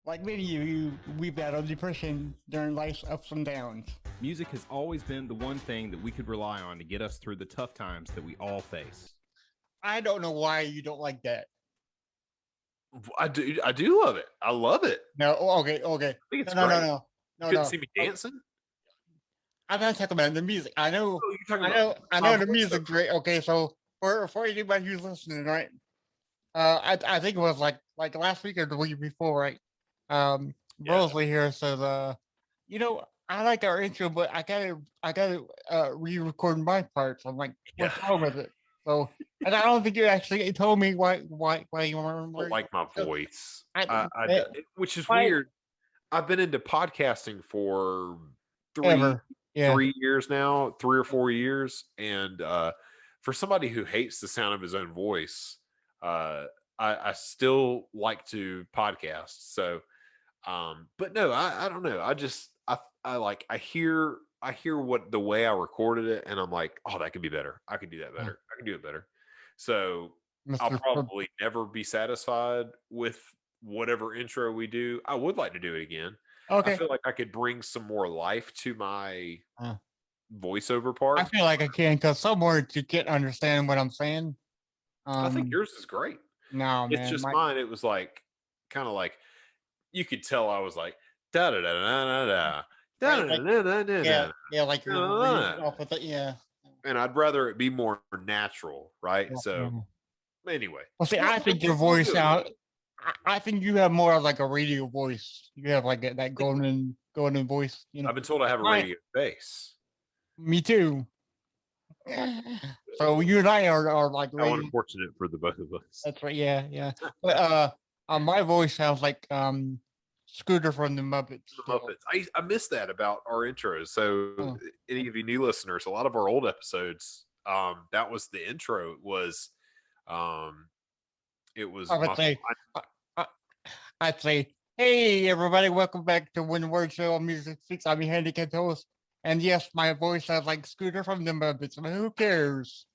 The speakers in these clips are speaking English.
Like many of you, we battled depression during life's ups and downs. Music has always been the one thing that we could rely on to get us through the tough times that we all face. I don't know why you don't like that. I do love it. I love it. No, okay. I think it's No. great. You couldn't see me Okay. dancing? I'm not talking about the music. I know the music's great. Okay, so for anybody who's listening, right? I think it was like last week or the week before, right? Rosalie here says, I like our intro, but I gotta re-record my parts. I'm like, what's wrong with it? So, and I don't think you actually told me why you weren't. I don't like my voice, which is why- weird. I've been into podcasting for Ever. 3 years now, 3 or 4 years, and for somebody who hates the sound of his own voice, I still like to podcast. So, but no, I don't know. I hear what the way I recorded it, and I'm like, oh, that could be better. I could do that better. I can do it better. So I'll probably never be satisfied with whatever intro we do. I would like to do it again. Okay. I feel like I could bring some more life to my voiceover part. I feel like I can, because some words you can't understand what I'm saying. I think yours is great. No, man. It's just mine. It was like kind of like you could tell I was like da da da da da da da da da. Yeah, like you're off with it. Yeah. And I'd rather it be more natural, right? Yeah. So anyway. Well, see, I think your voice sound. I think you have more of like a radio voice. You have like that golden voice. You know. I've been told I have a radio face. Me too. So you and I are like. How unfortunate for the both of us. That's right. Yeah. But my voice sounds like Scooter from the Muppets. The Muppets. I missed that about our intros. So any of you new listeners, a lot of our old episodes, that was the intro. It was. I'd say, hey everybody, welcome back to When the Word Show on Music Speaks. I'm your handicapped host, and yes, my voice sounds like Scooter from the Muppets. But who cares?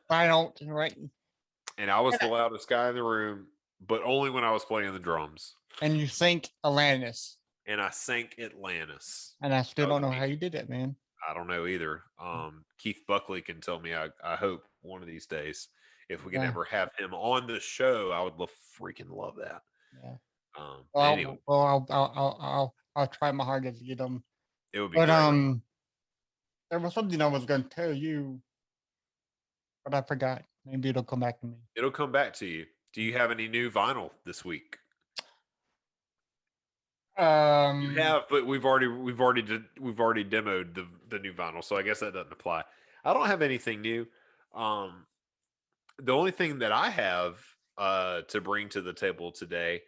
I don't, right? And I was the loudest guy in the room, but only when I was playing the drums. And you sank Atlantis. And I sank Atlantis. And I still don't know how you did that, man. I don't know either. Keith Buckley can tell me. I hope one of these days, if we can ever have him on the show, I would freaking love that. Yeah. Anyway, I'll try my hardest to get them. It would be. But there was something I was going to tell you, but I forgot. Maybe it'll come back to me. It'll come back to you. Do you have any new vinyl this week? You have, but we've already demoed the new vinyl, so I guess that doesn't apply. I don't have anything new. The only thing that I have to bring to the table today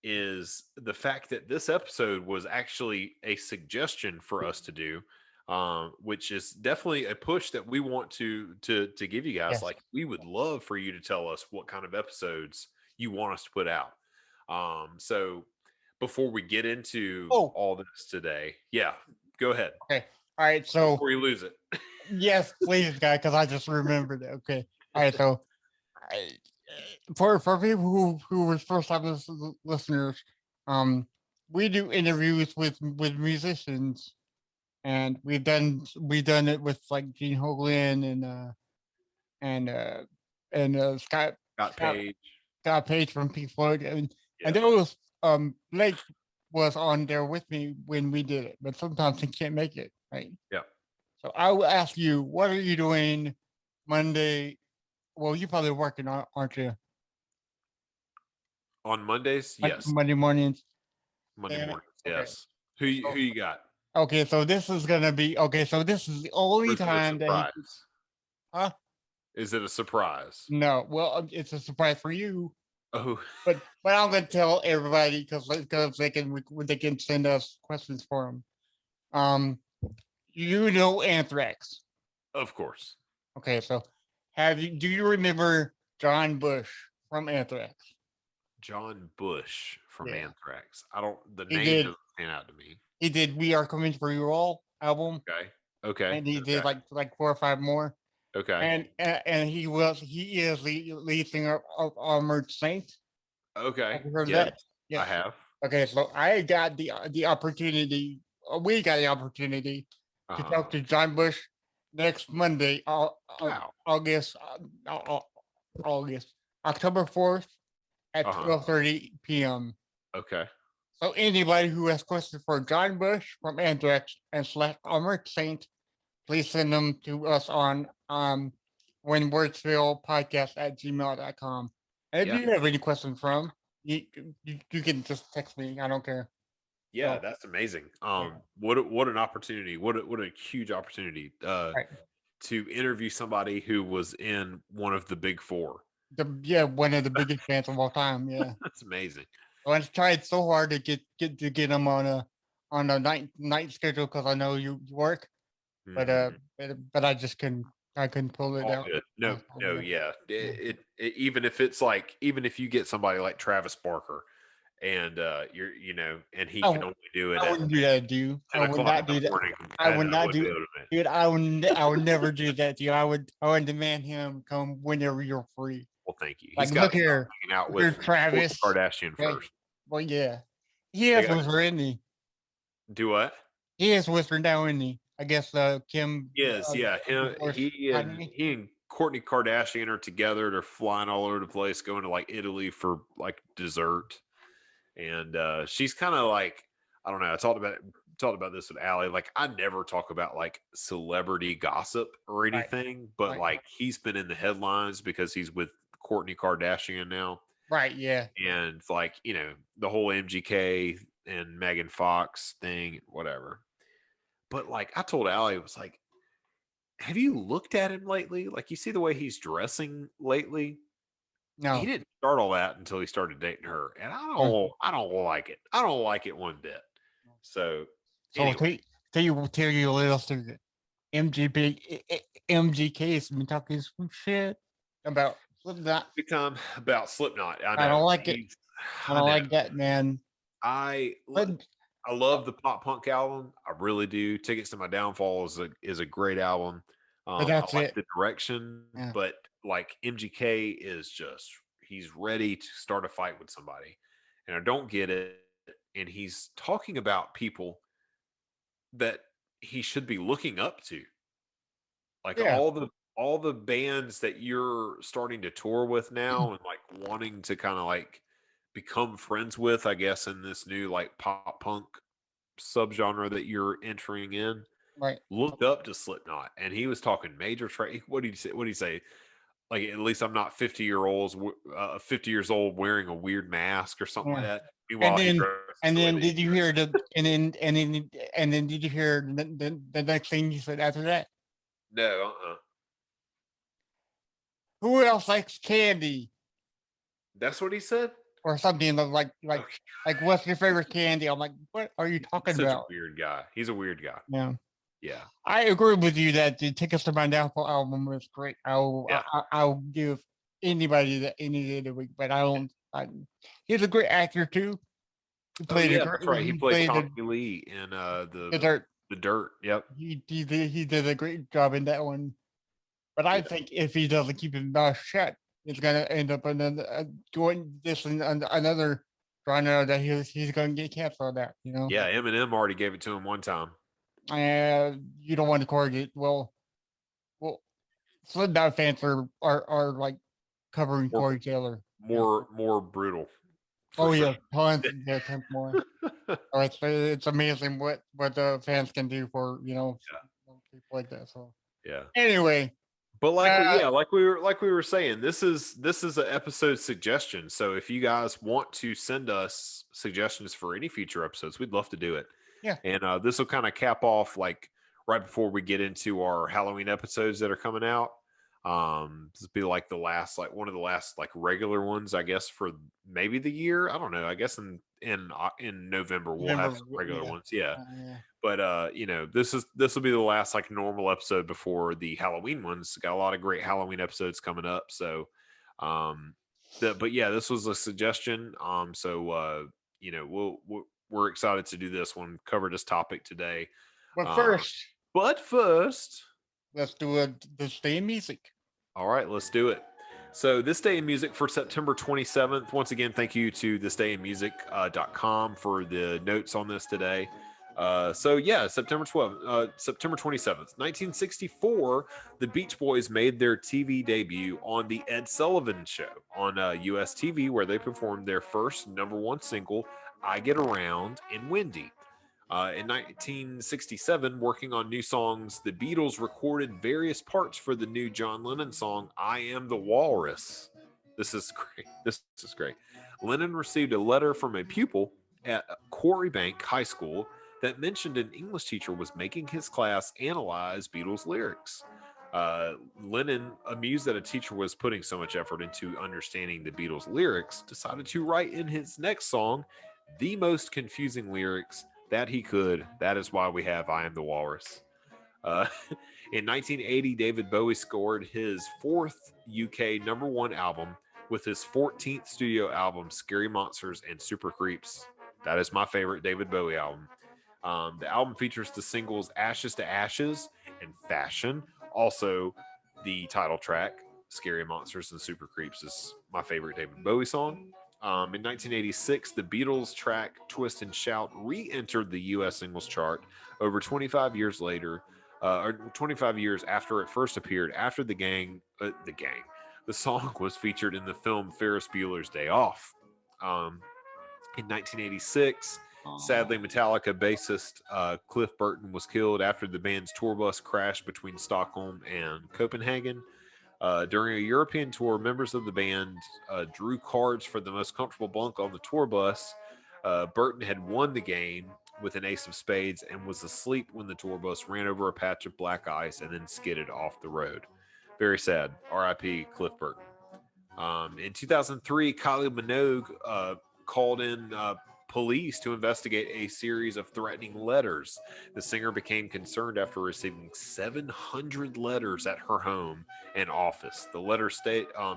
is the fact that this episode was actually a suggestion for us to do, which is definitely a push that we want to give you guys. Yes. Like, we would love for you to tell us what kind of episodes you want us to put out. So before we get into all this today, go ahead. Okay. All right. So before you lose it. Yes, please, guy, because I just remembered it. Okay. All right. So for people who were first time listeners, we do interviews with musicians, and we've done it with like Gene Hoglan and Scott Page from Pink Floyd, and there was Blake was on there with me when we did it, but sometimes he can't make it, right? Yeah. So I will ask you, what are you doing Monday? Well, you're probably working, aren't you? On Mondays, yes. Monday mornings. Monday mornings, yes. Who you got? Okay, so this is gonna be So this is the only time that. Is it a surprise? No. Well, it's a surprise for you. Oh. But I'm gonna tell everybody because they can send us questions for them. You know Anthrax. Of course. Okay, so do you remember John Bush from Anthrax? John Bush from Anthrax. The He name did. doesn't stand out to me. He did We Are Coming for You All album. Okay. And he did like 4 or 5 more. Okay. And he is the lead singer of Armored Saint. Okay. Have you heard that? Yeah. I have. Okay, so I got the opportunity. We got the opportunity to talk to John Bush next Monday, Wow. August, August, October 4th at 12:30 p.m. Okay. So anybody who has questions for John Bush from Anthrax and / Armored Saint, please send them to us on whenwordsville podcast@gmail.com. And if you have any questions from you can just text me. I don't care. Yeah, So, that's amazing. What an opportunity. What a huge opportunity right. to interview somebody who was in one of the big four. One of the biggest fans of all time. Yeah. That's amazing. So I tried so hard to get him on a night schedule because I know you work, but I just couldn't pull it All out. good. No, yeah. It even if it's like, even if you get somebody like Travis Barker and you're, and he can only do it I at wouldn't do that, dude. 10 I would o'clock not in do the that. morning. I would not wouldn't do be able to make it. dude. I would never do that to you. I would demand him come whenever you're free. Well, thank you. Like, He's got look to start here, hanging out look here, with Travis. Kourtney Kardashian Right. first. Well, yeah, he is whispering, isn't he? Do what? He is whispering now, isn't he? I guess Kim. Yes, yeah. He and Kourtney Kardashian are together. They're flying all over the place, going to like Italy for like dessert. And she's kind of like, I don't know. I talked about this with Allie. Like, I never talk about like celebrity gossip or anything, but like he's been in the headlines because he's with Kourtney Kardashian now. Right. Yeah. And like, the whole MGK and Megan Fox thing, whatever. But like, I told Allie, it was like, have you looked at him lately? Like, you see the way he's dressing lately? No. He didn't start all that until he started dating her, and I don't like it. I don't like it one bit. So anyway. tell you a little secret. MGK has been talking some shit about Slipknot. Big time about Slipknot. I don't like it. I don't like that, man. I love the pop punk album. I really do. Tickets to My Downfall is a great album. But that's I like the direction, yeah. But like MGK is just, he's ready to start a fight with somebody, and I don't get it. And he's talking about people that he should be looking up to, like all the bands that you're starting to tour with now, and like wanting to kind of like become friends with, I guess, in this new like pop punk subgenre that you're entering in. Right. Looked up to Slipknot, and he was talking major what did he say? Like, at least I'm not 50 years old wearing a weird mask or something like that. Meanwhile, and then did you hear did you hear the next thing you said after that? No. Who else likes candy? That's what he said? Or something like what's your favorite candy? I'm like, what are you talking about? Such a weird guy. He's a weird guy. Yeah. Yeah. I agree with you that the Tickets to My Downfall album was great. I'll give anybody that any day of the week, but he's a great actor too. He played that's right. He played Tommy Lee in the Dirt. The Dirt. Yep. He did a great job in that one. But I think if he doesn't keep his mouth shut, it's gonna end up doing this in another genre that he's gonna get canceled at. Yeah, Eminem already gave it to him one time. You don't want to correlate. Well, Slipknot fans are like covering Corey Taylor. More brutal. Oh yeah, tons more. It's amazing what the fans can do for people like that. So yeah. Anyway, but like we were saying, this is an episode suggestion. So if you guys want to send us suggestions for any future episodes, we'd love to do it. Yeah. And this will kind of cap off like right before we get into our Halloween episodes that are coming out. This will be like one of the last like regular ones, I guess, for maybe the year. I don't know. I guess in November we'll have some regular ones. Yeah. But this will be the last like normal episode before the Halloween ones. Got a lot of great Halloween episodes coming up. So but yeah, this was a suggestion. We're excited to do this one, cover this topic today. But first, let's do the theme music. All right, let's do it. So this day in music for September 27th. Once again, thank you to thisdayinmusic.com for the notes on this today. September 12th, September 27th, 1964, the Beach Boys made their TV debut on the Ed Sullivan Show on US TV, where they performed their first #1 single, I Get Around in Windy. In 1967, working on new songs, the Beatles recorded various parts for the new John Lennon song, I Am the Walrus. This is great. This is great. Lennon received a letter from a pupil at Quarry Bank High School that mentioned an English teacher was making his class analyze Beatles lyrics. Lennon, amused that a teacher was putting so much effort into understanding the Beatles lyrics, decided to write in his next song the most confusing lyrics that he could. That is why we have I Am the Walrus. In 1980, David Bowie scored his 4th UK #1 album with his 14th studio album, Scary Monsters and Super Creeps. That is my favorite David Bowie album. The album features the singles Ashes to Ashes and Fashion. Also, the title track, Scary Monsters and Super Creeps, is my favorite David Bowie song. In 1986, the Beatles track Twist and Shout re-entered the U.S. singles chart over 25 years later, or 25 years after it first appeared. After the song was featured in the film Ferris Bueller's Day Off. In 1986, sadly, Metallica bassist Cliff Burton was killed after the band's tour bus crashed between Stockholm and Copenhagen. During a European tour, members of the band drew cards for the most comfortable bunk on the tour bus. Burton had won the game with an ace of spades and was asleep when the tour bus ran over a patch of black ice and then skidded off the road. Very sad. R.I.P. Cliff Burton. In 2003, Kylie Minogue called in police to investigate a series of threatening letters. The singer became concerned after receiving 700 letters at her home and office. The letters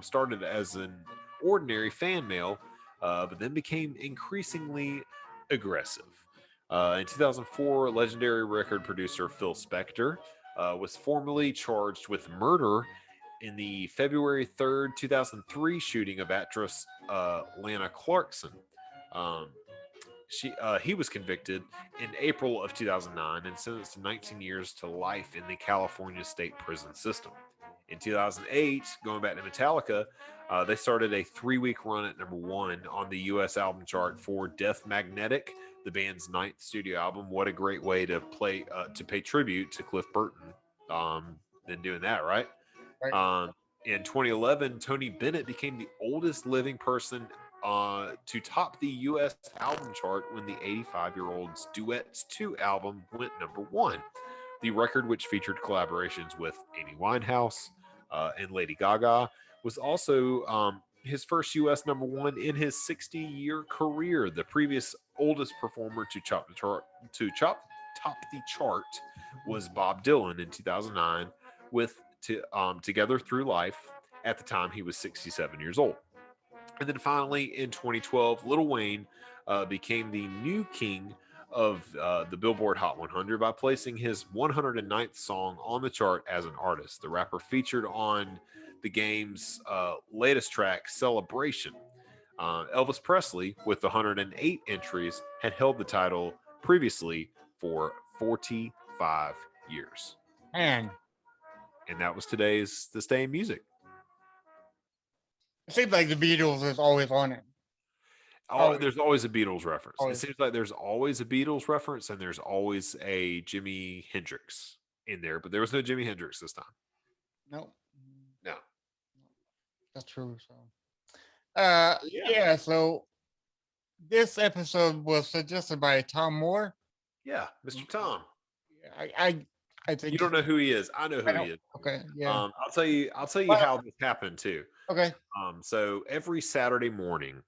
started as an ordinary fan mail, but then became increasingly aggressive. In 2004, legendary record producer Phil Spector was formally charged with murder in the February 3rd, 2003 shooting of actress Lana Clarkson. He was convicted in April of 2009 and sentenced to 19 years to life in the California state prison system. In 2008, going back to Metallica, they started a 3-week run at #1 on the U.S. album chart for Death Magnetic, the band's 9th studio album. What a great way to pay tribute to Cliff Burton. Than doing that, right? In 2011, Tony Bennett became the oldest living person to top the U.S. album chart when the 85-year-old's Duets 2 album went #1. The record, which featured collaborations with Amy Winehouse and Lady Gaga, was also his first U.S. #1 in his 60-year career. The previous oldest performer to top the chart was Bob Dylan in 2009 with Together Through Life. At the time, he was 67 years old. And then finally, in 2012, Lil Wayne became the new king of the Billboard Hot 100 by placing his 109th song on the chart as an artist. The rapper featured on the game's latest track, Celebration. Elvis Presley, with 108 entries, had held the title previously for 45 years. Man. And that was this day in music. It seems like the Beatles is always on it. There's always a Beatles reference. Always. It seems like there's always a Beatles reference and there's always a Jimi Hendrix in there, but there was no Jimi Hendrix this time. No. That's true. So, so this episode was suggested by Tom Moore. Yeah, Mr. Tom. I think you don't know who he is. I know who he is. Okay, yeah. I'll tell you how this happened too. Okay. So every Saturday morning,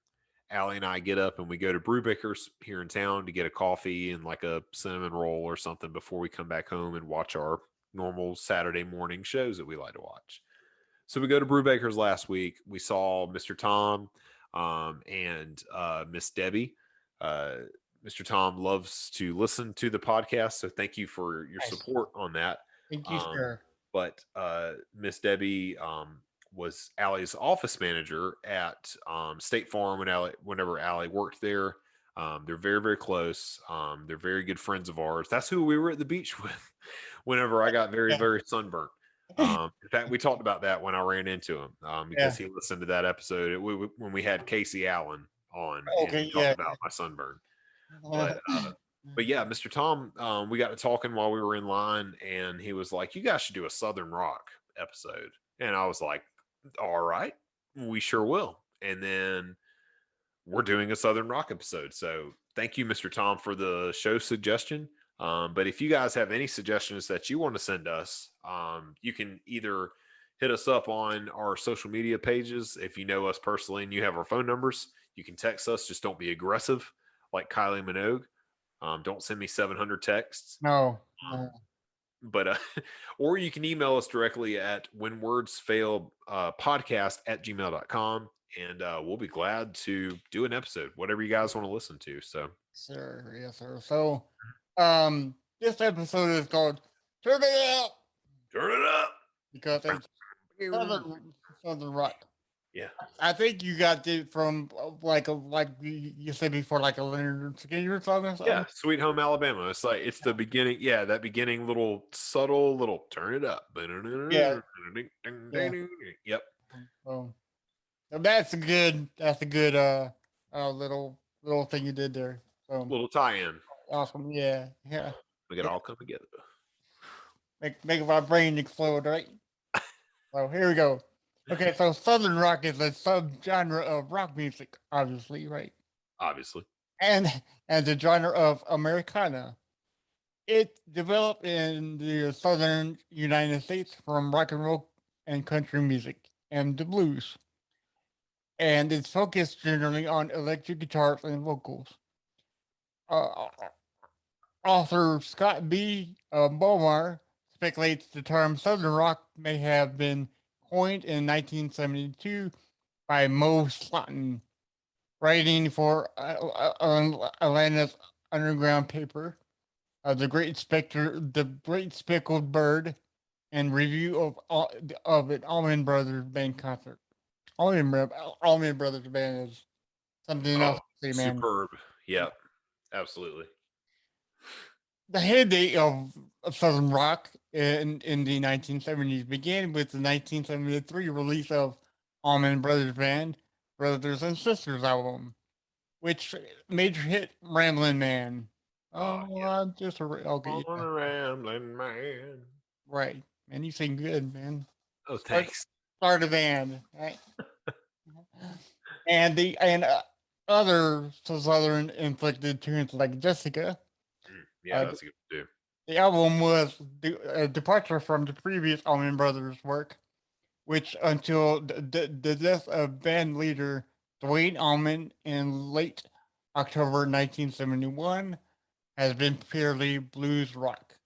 Allie and I get up and we go to Brewbaker's here in town to get a coffee and like a cinnamon roll or something before we come back home and watch our normal Saturday morning shows that we like to watch. So we go to Brewbaker's last week. We saw Mr. Tom and Miss Debbie. Mr. Tom loves to listen to the podcast, so thank you for your support on that. Thank you, sir. But Miss Debbie was Allie's office manager at State Farm whenever Allie worked there. They're very, very close. They're very good friends of ours. That's who we were at the beach with whenever I got very, very sunburnt. In fact, we talked about that when I ran into him because he listened to that episode when we had Casey Allen on and talked about my sunburn. But yeah, Mr. Tom, we got to talking while we were in line, and he was like, "You guys should do a Southern Rock episode." And I was like, "All right, we sure will." And then we're doing a Southern Rock episode. So thank you, Mr. Tom, for the show suggestion. But if you guys have any suggestions that you want to send us, you can either hit us up on our social media pages. If you know us personally and you have our phone numbers, you can text us. Just don't be aggressive like Kylie Minogue. Don't send me 700 texts. No. But or you can email us directly at whenwordsfailpodcast@gmail.com, and we'll be glad to do an episode, whatever you guys want to listen to. So sir, yes, sir. So this episode is called Turn It Up. Turn it up. Because it's Southern Rock. Yeah. I think you got it from like you said before, like a Leonard Skinner song or something. Yeah, Sweet Home Alabama. It's like it's the beginning. Yeah, that beginning little subtle little turn it up. Yeah. Yep. So that's a good little thing you did there. So Little tie-in. awesome. Yeah. Make it all come together. Make my brain explode, right? So here we go. Okay, so Southern Rock is a subgenre of rock music, obviously, right? Obviously. And the genre of Americana. It developed in the southern United States from rock and roll and country music and the blues. And it's focused generally on electric guitars and vocals. Author Scott B. Beaumar speculates the term Southern Rock may have been coined in 1972 by Mo Slaughton, writing for Atlanta's underground paper, The Great Speckled Bird, and review of an Almond Brothers band concert. Almond Brothers band is something else to say, man. Superb. Yep. Absolutely. The heyday of Southern Rock in the 1970s began with the 1973 release of Almond Brothers Band, Brothers and Sisters album, which major hit Ramblin' Man. I'm just a Rambling Man. Right, man, you sing good, man. Oh, thanks. Start a band, right? and other Southern inflected tunes like Jessica. Yeah, that's a good too. The album was a departure from the previous Almond Brothers work, which until the death of band leader Dwayne Almond in late October 1971 has been purely blues rock.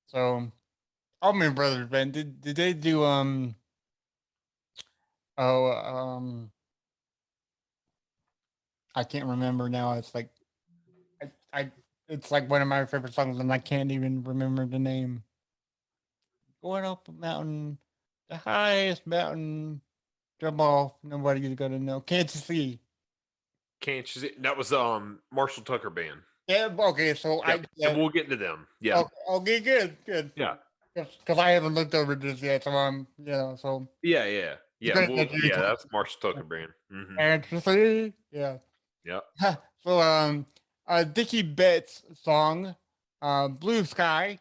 So, Almond Brothers band, did they do I can't remember now. It's like it's like one of my favorite songs, and I can't even remember the name. Going up a mountain, the highest mountain, jump off, nobody's gonna know. Can't you see? Can't you see? That was Marshall Tucker Band. Yeah. Okay. So so we'll get into them. Yeah. Okay. Good. Yeah. Because I haven't looked over this yet, so I'm so. Yeah. That's Marshall Tucker Band. Mm-hmm. Can't you see? Yeah. Yep. So Dickie Betts' song, Blue Sky,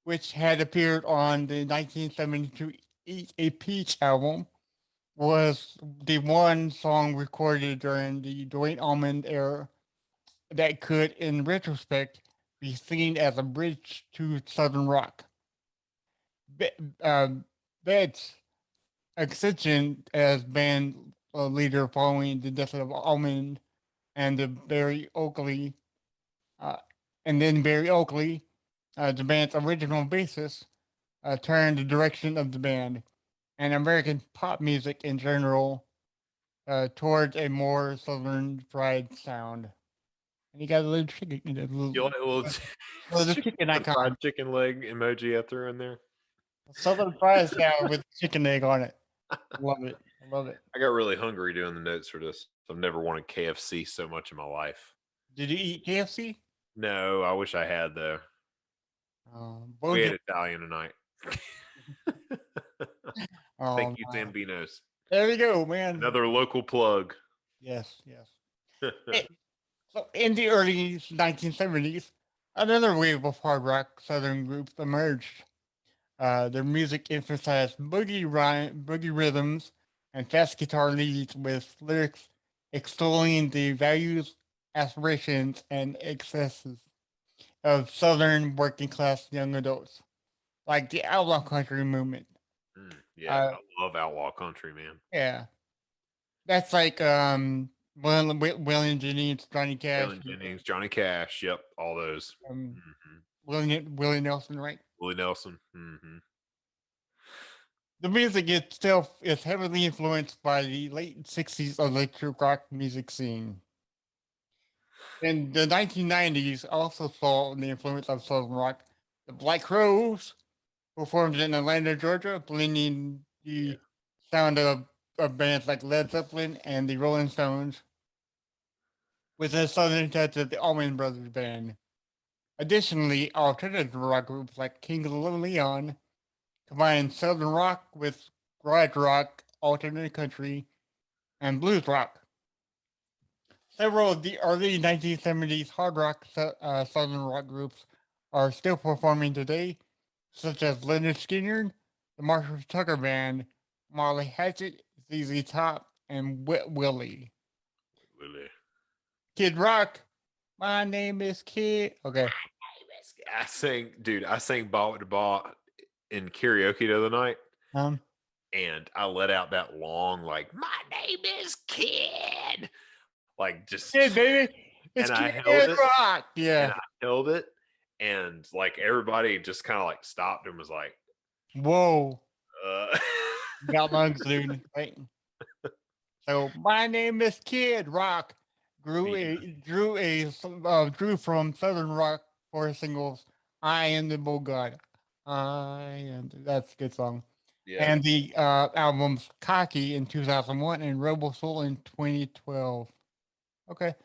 which had appeared on the 1972 Eat a Peach album, was the one song recorded during the Dwayne Almond era that could, in retrospect, be seen as a bridge to Southern rock. Betts' ascension as band leader following the death of Almond and Barry Oakley, the band's original bassist, turned the direction of the band and American pop music in general towards a more southern fried sound. And you got a little chicken, little chicken icon, fried chicken leg emoji I threw in there. Southern fried sound with chicken egg on it. Love it. I love it. I got really hungry doing the notes for this. I've never wanted KFC so much in my life. Did you eat KFC? No, I wish I had though. We Both. ate Italian tonight. Thank you, My. Zambinos. There you go, man. Another local plug. Yes, yes. So in the early 1970s, another wave of hard rock Southern groups emerged. Their music emphasized boogie rhythms, and fast guitar leads with lyrics extolling the values, aspirations, and excesses of Southern working class young adults, like the outlaw country movement. Yeah, I love outlaw country, man. Yeah, that's like William Jennings, Johnny Cash, Waylon Jennings, Johnny Cash. Yep, all those. Willie Nelson, right? Willie Nelson. The music itself is heavily influenced by the late 60s electric rock music scene. In the 1990s, also saw the influence of Southern rock. The Black Crowes, who formed in Atlanta, Georgia, blending the sound of bands like Led Zeppelin and the Rolling Stones with a southern touch of the Almond Brothers band. Additionally, alternative rock groups like Kings of Leon combine southern rock with garage rock, alternate country, and blues rock. Several of the early 1970s hard rock southern rock groups are still performing today, such as Leonard Skinner, the Marshall Tucker Band, Marley Hatchet, ZZ Top, and Wet Willie. Kid Rock, my name is Kid. Okay. I sang Ball with the Ball in karaoke the other night. And I let out that long, like, my name is Kid. Like, just Kid, baby. It's and Kid I held it. Rock. Yeah. And I held it. And like everybody just kind of like stopped and was like, whoa. Got lungs, dude. Right. So my name is Kid Rock. Drew from Southern Rock for his singles. I am the Bull God. That's a good song. Yeah. And the albums Cocky in 2001 and Rebel Soul in 2012. Okay.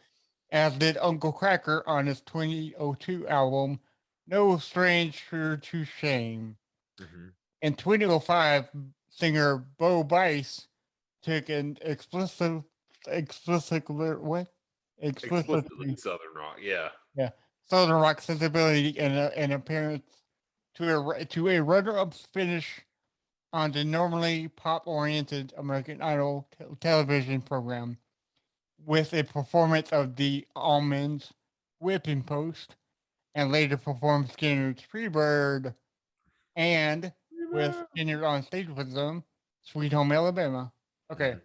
As did Uncle Cracker on his 2002 album, No Stranger to Shame. In 2005, singer Bo Bice took an explicitly Southern rock, yeah, Southern rock sensibility and an appearance to a runner-up finish on the normally pop-oriented American Idol television program, with a performance of the Almond's Whipping Post, and later performed Skinner's Freebird, and with Skinner on stage with them, Sweet Home Alabama. Okay.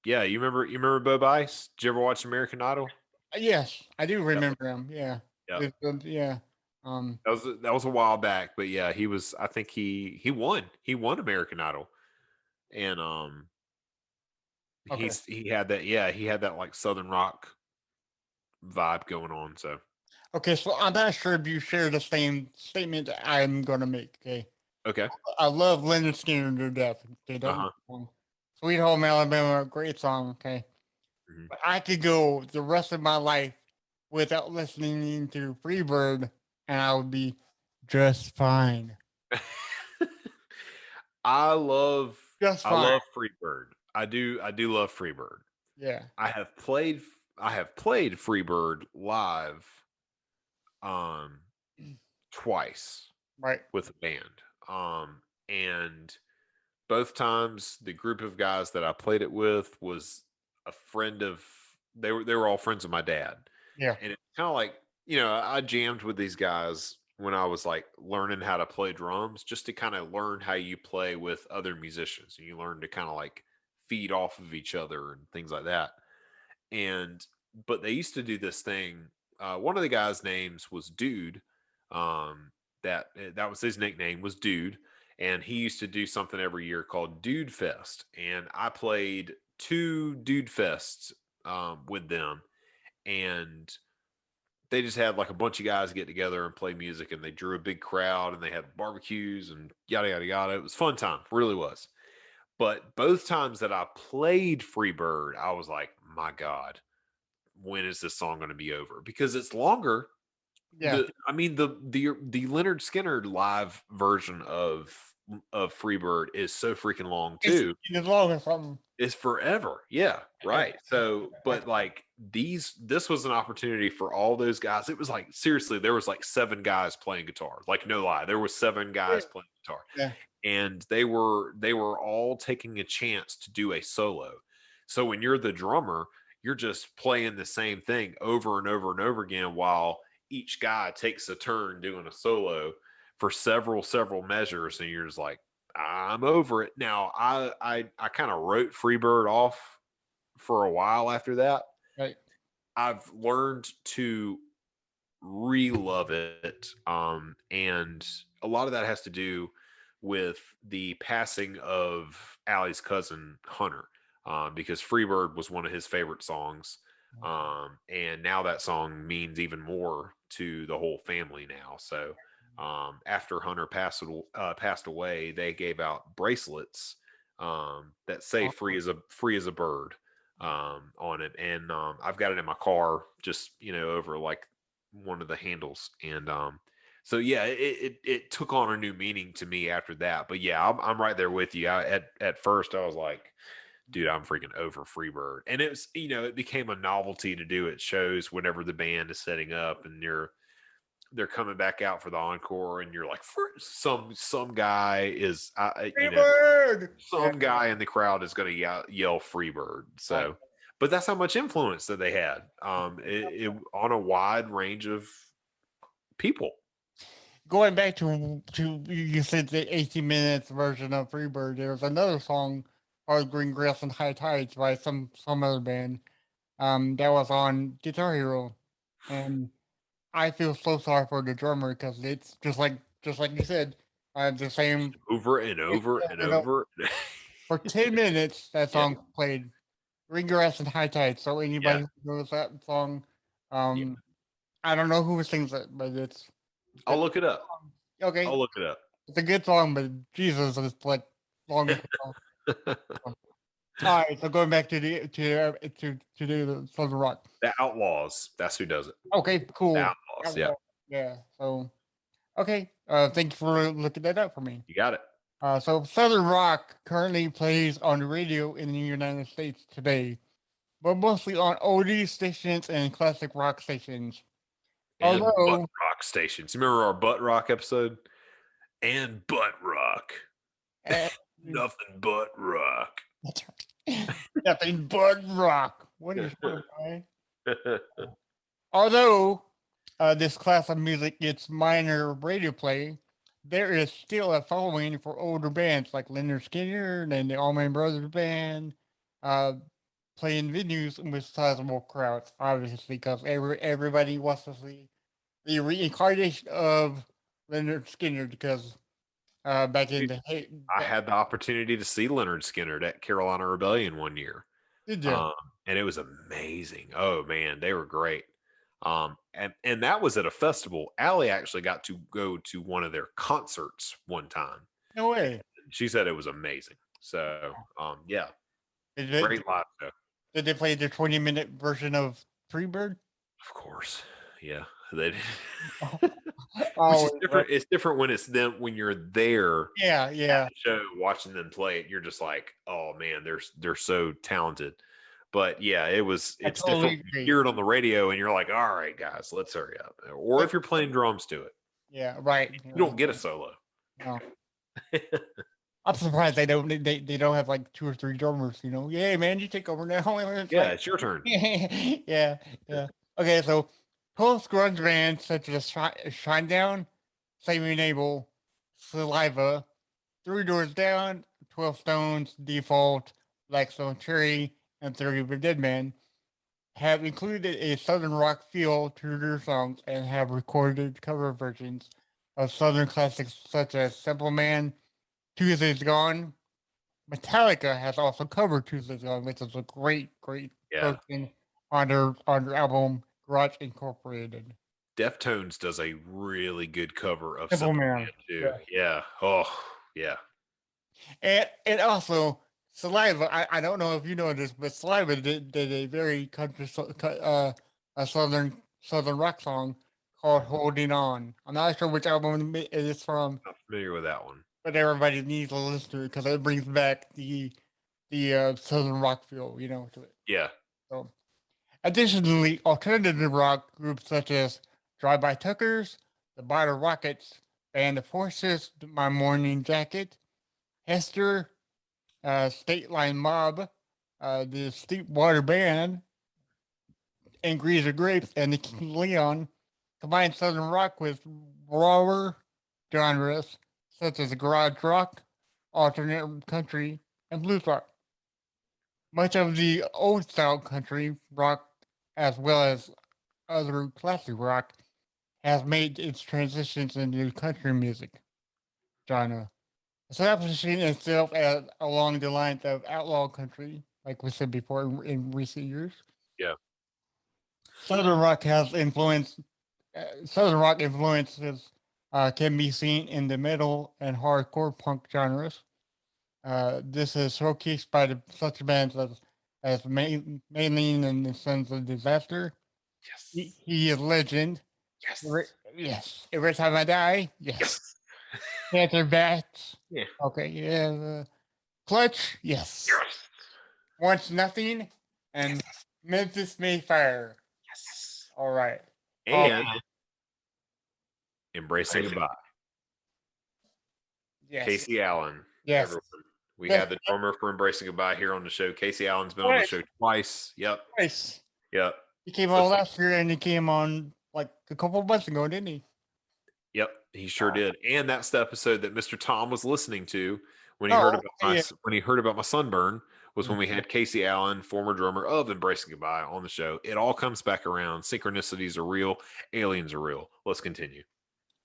Yeah, you remember Bo Bice? Did you ever watch American Idol? Yes, I do remember him. Yeah. Yeah. That was a while back, but yeah, he was. I think he won. He won American Idol, and he had that. Yeah, he had that like Southern rock vibe going on. So okay, so I'm not sure if you share the same statement that I'm going to make. Okay. I love Leonard Skinner to death. Okay, Sweet Home Alabama, great song. Okay, but I could go the rest of my life without listening to Freebird, and I would be just fine. I love Freebird. I do love Freebird. Yeah. I have played Freebird live twice. Right. With a band. And both times the group of guys that I played it with was a friend of they were all friends of my dad. Yeah. And it's kind of like, I jammed with these guys when I was like learning how to play drums, just to kind of learn how you play with other musicians. And you learn to kind of like feed off of each other and things like that. But they used to do this thing. One of the guys' names was Dude. That was his nickname, was Dude. And he used to do something every year called Dude Fest. And I played 2 Dude Fests with them. And they just had like a bunch of guys get together and play music, and they drew a big crowd, and they had barbecues and yada, yada, yada. It was a fun time. Really was. But both times that I played Freebird, I was like, my God, when is this song going to be over? Because it's longer. Yeah. The Leonard Skinner live version of Freebird is so freaking long too. It's long or something. It's forever. Yeah, right. So, but like this was an opportunity for all those guys. It was like, seriously, there was like 7 guys playing guitar. Like, no lie, there was 7 guys playing guitar. Yeah. And they were all taking a chance to do a solo. So when you're the drummer, you're just playing the same thing over and over and over again while each guy takes a turn doing a solo for several measures, and you're just like, I'm over it. Now, I kind of wrote Freebird off for a while after that. Right. I've learned to re-love it. And a lot of that has to do with the passing of Allie's cousin, Hunter, because Freebird was one of his favorite songs. And now that song means even more to the whole family now. So after Hunter passed away, they gave out bracelets that say "free as a bird" on it, and I've got it in my car, just over like one of the handles, and so yeah, it took on a new meaning to me after that. But yeah, I'm right there with you. At first I was like, dude, I'm freaking over Freebird, and it was it became a novelty to do at shows whenever the band is setting up and they're coming back out for the encore, and you're like, some guy is, some guy in the crowd is going to yell Freebird. So, but that's how much influence that they had, it on a wide range of people. Going back to you said the 18 minutes version of Freebird, there was another song called Green Grass and High Tides by some other band that was on Guitar Hero, and I feel so sorry for the drummer because it's just like you said, the same over and over and over. For 10 minutes, that song played. Green Grass and High Tide. So anybody who knows that song, I don't know who sings it, but I'll look it up. Okay, I'll look it up. It's a good song, but Jesus, it's like long. All right, so going back to the Southern Rock. The Outlaws. That's who does it. Okay, cool. The Outlaws. Yeah. So, okay. Thank you for looking that up for me. You got it. So Southern Rock currently plays on the radio in the United States today, but mostly on oldie stations and classic rock stations. And butt rock stations. You remember our butt rock episode? And butt rock. Nothing but rock. That's right. Nothing but rock. What is right? Although this class of music gets minor radio play, there is still a following for older bands like Leonard Skinner and the Almond Brothers Band, playing venues with sizable crowds, obviously, because everybody wants to see the reincarnation of Leonard Skinner, because back in the I had the opportunity to see Leonard Skinner at Carolina Rebellion one year. Did you? And it was amazing. Oh man, they were great. And that was at a festival. Allie actually got to go to one of their concerts one time. No way. She said it was amazing. So, yeah. Great live show. Did they play the 20-minute version of Freebird? Of course. Yeah. They did. Which is different. It's different when it's them, when you're there. Yeah. At the show, watching them play it, you're just like, oh man, they're so talented. But yeah, it's different. You hear it on the radio and you're like, all right, guys, let's hurry up. Or if you're playing drums to it. Yeah, right. You don't get a solo. No. I'm surprised they don't have like 2 or 3 drummers, Yeah, man, you take over now. It's your turn. Yeah. Okay, so post-grunge bands such as Shinedown, Saving Abel, Saliva, 3 Doors Down, 12 Stones, Default, Black Stone Cherry, and 30 of a Dead Man have included a Southern rock feel to their songs and have recorded cover versions of Southern classics such as Simple Man, Tuesday's Gone. Metallica has also covered Tuesday's Gone, which is a great version on their album Garage Incorporated. Deftones does a really good cover of Simple Man too. Yeah. Oh, yeah. And also Saliva. I don't know if you know this, but Saliva did a very a southern rock song called "Holding On." I'm not sure which album it is from, Not familiar with that one. but everybody needs to listen to it because it brings back the southern rock feel, to it. Yeah. So, additionally, alternative rock groups such as Drive By Tuckers, the Bottle Rockets, Band of Horses, My Morning Jacket, Hester, State Line Mob, the Steepwater Band, and Greaser Grapes, and the King Leon combine southern rock with rawer genres such as garage rock, alternate country, and blues rock. Much of the old style country rock, as well as other classic rock, has made its transitions into country music genre, establishing itself as along the lines of outlaw country, like we said before in recent years. Yeah. Southern rock has influence. Southern rock influences can be seen in the metal and hardcore punk genres. This is showcased by such bands as Maylene and the Sons of Disaster. Yes. He is legend. Yes. Yes. Every time I die. Yes. Yes. Panther Bats. Yeah. Okay. Yeah. Clutch. Yes. Yes. Wants Nothing and Memphis Mayfire. Yes. All right. And Embracing Goodbye. Yes. Casey Allen. Yes. Everyone. We had the drummer for Embracing Goodbye here on the show. Casey Allen's been on the show twice. Yep. Twice. Yep. He came on last year and he came on like a couple of months ago, didn't he? Yep, he sure did. And that's the episode that Mr. Tom was listening to when he heard about my sunburn was when we had Casey Allen, former drummer of Embracing Goodbye, on the show. It all comes back around. Synchronicities are real. Aliens are real. Let's continue.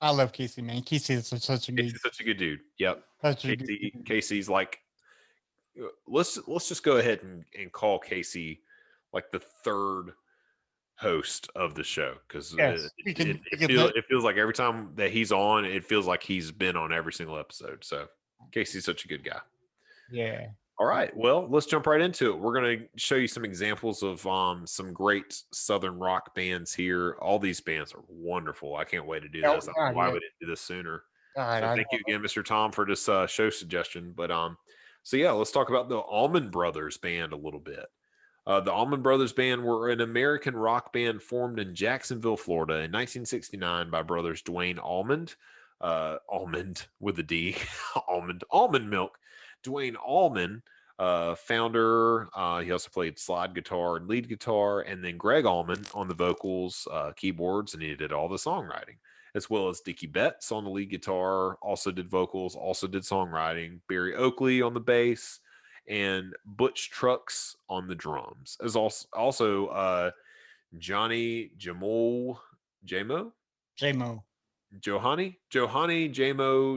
I love Casey, man. Casey is such a good dude. Yep. Casey's like, let's just go ahead and call Casey like the third host of the show, because it feels like every time that he's on, it feels like he's been on every single episode. So Casey's such a good guy. Yeah. All right, well, let's jump right into it. We're going to show you some examples of some great southern rock bands here. All these bands are wonderful. I can't wait to do this. Why would it do this sooner? Thank you again, Mr. Tom, for this show suggestion. But so yeah, let's talk about the Almond Brothers band a little bit. The Almond Brothers Band were an American rock band formed in Jacksonville, Florida in 1969 by brothers Dwayne Almond, Almond with a D, Almond Milk, Dwayne Allman, founder. He also played slide guitar and lead guitar, and then Greg Allman on the vocals, keyboards, and he did all the songwriting, as well as Dickie Betts on the lead guitar, also did vocals, also did songwriting, Barry Oakley on the bass, and Butch Trucks on the drums. As also Johnny Jamo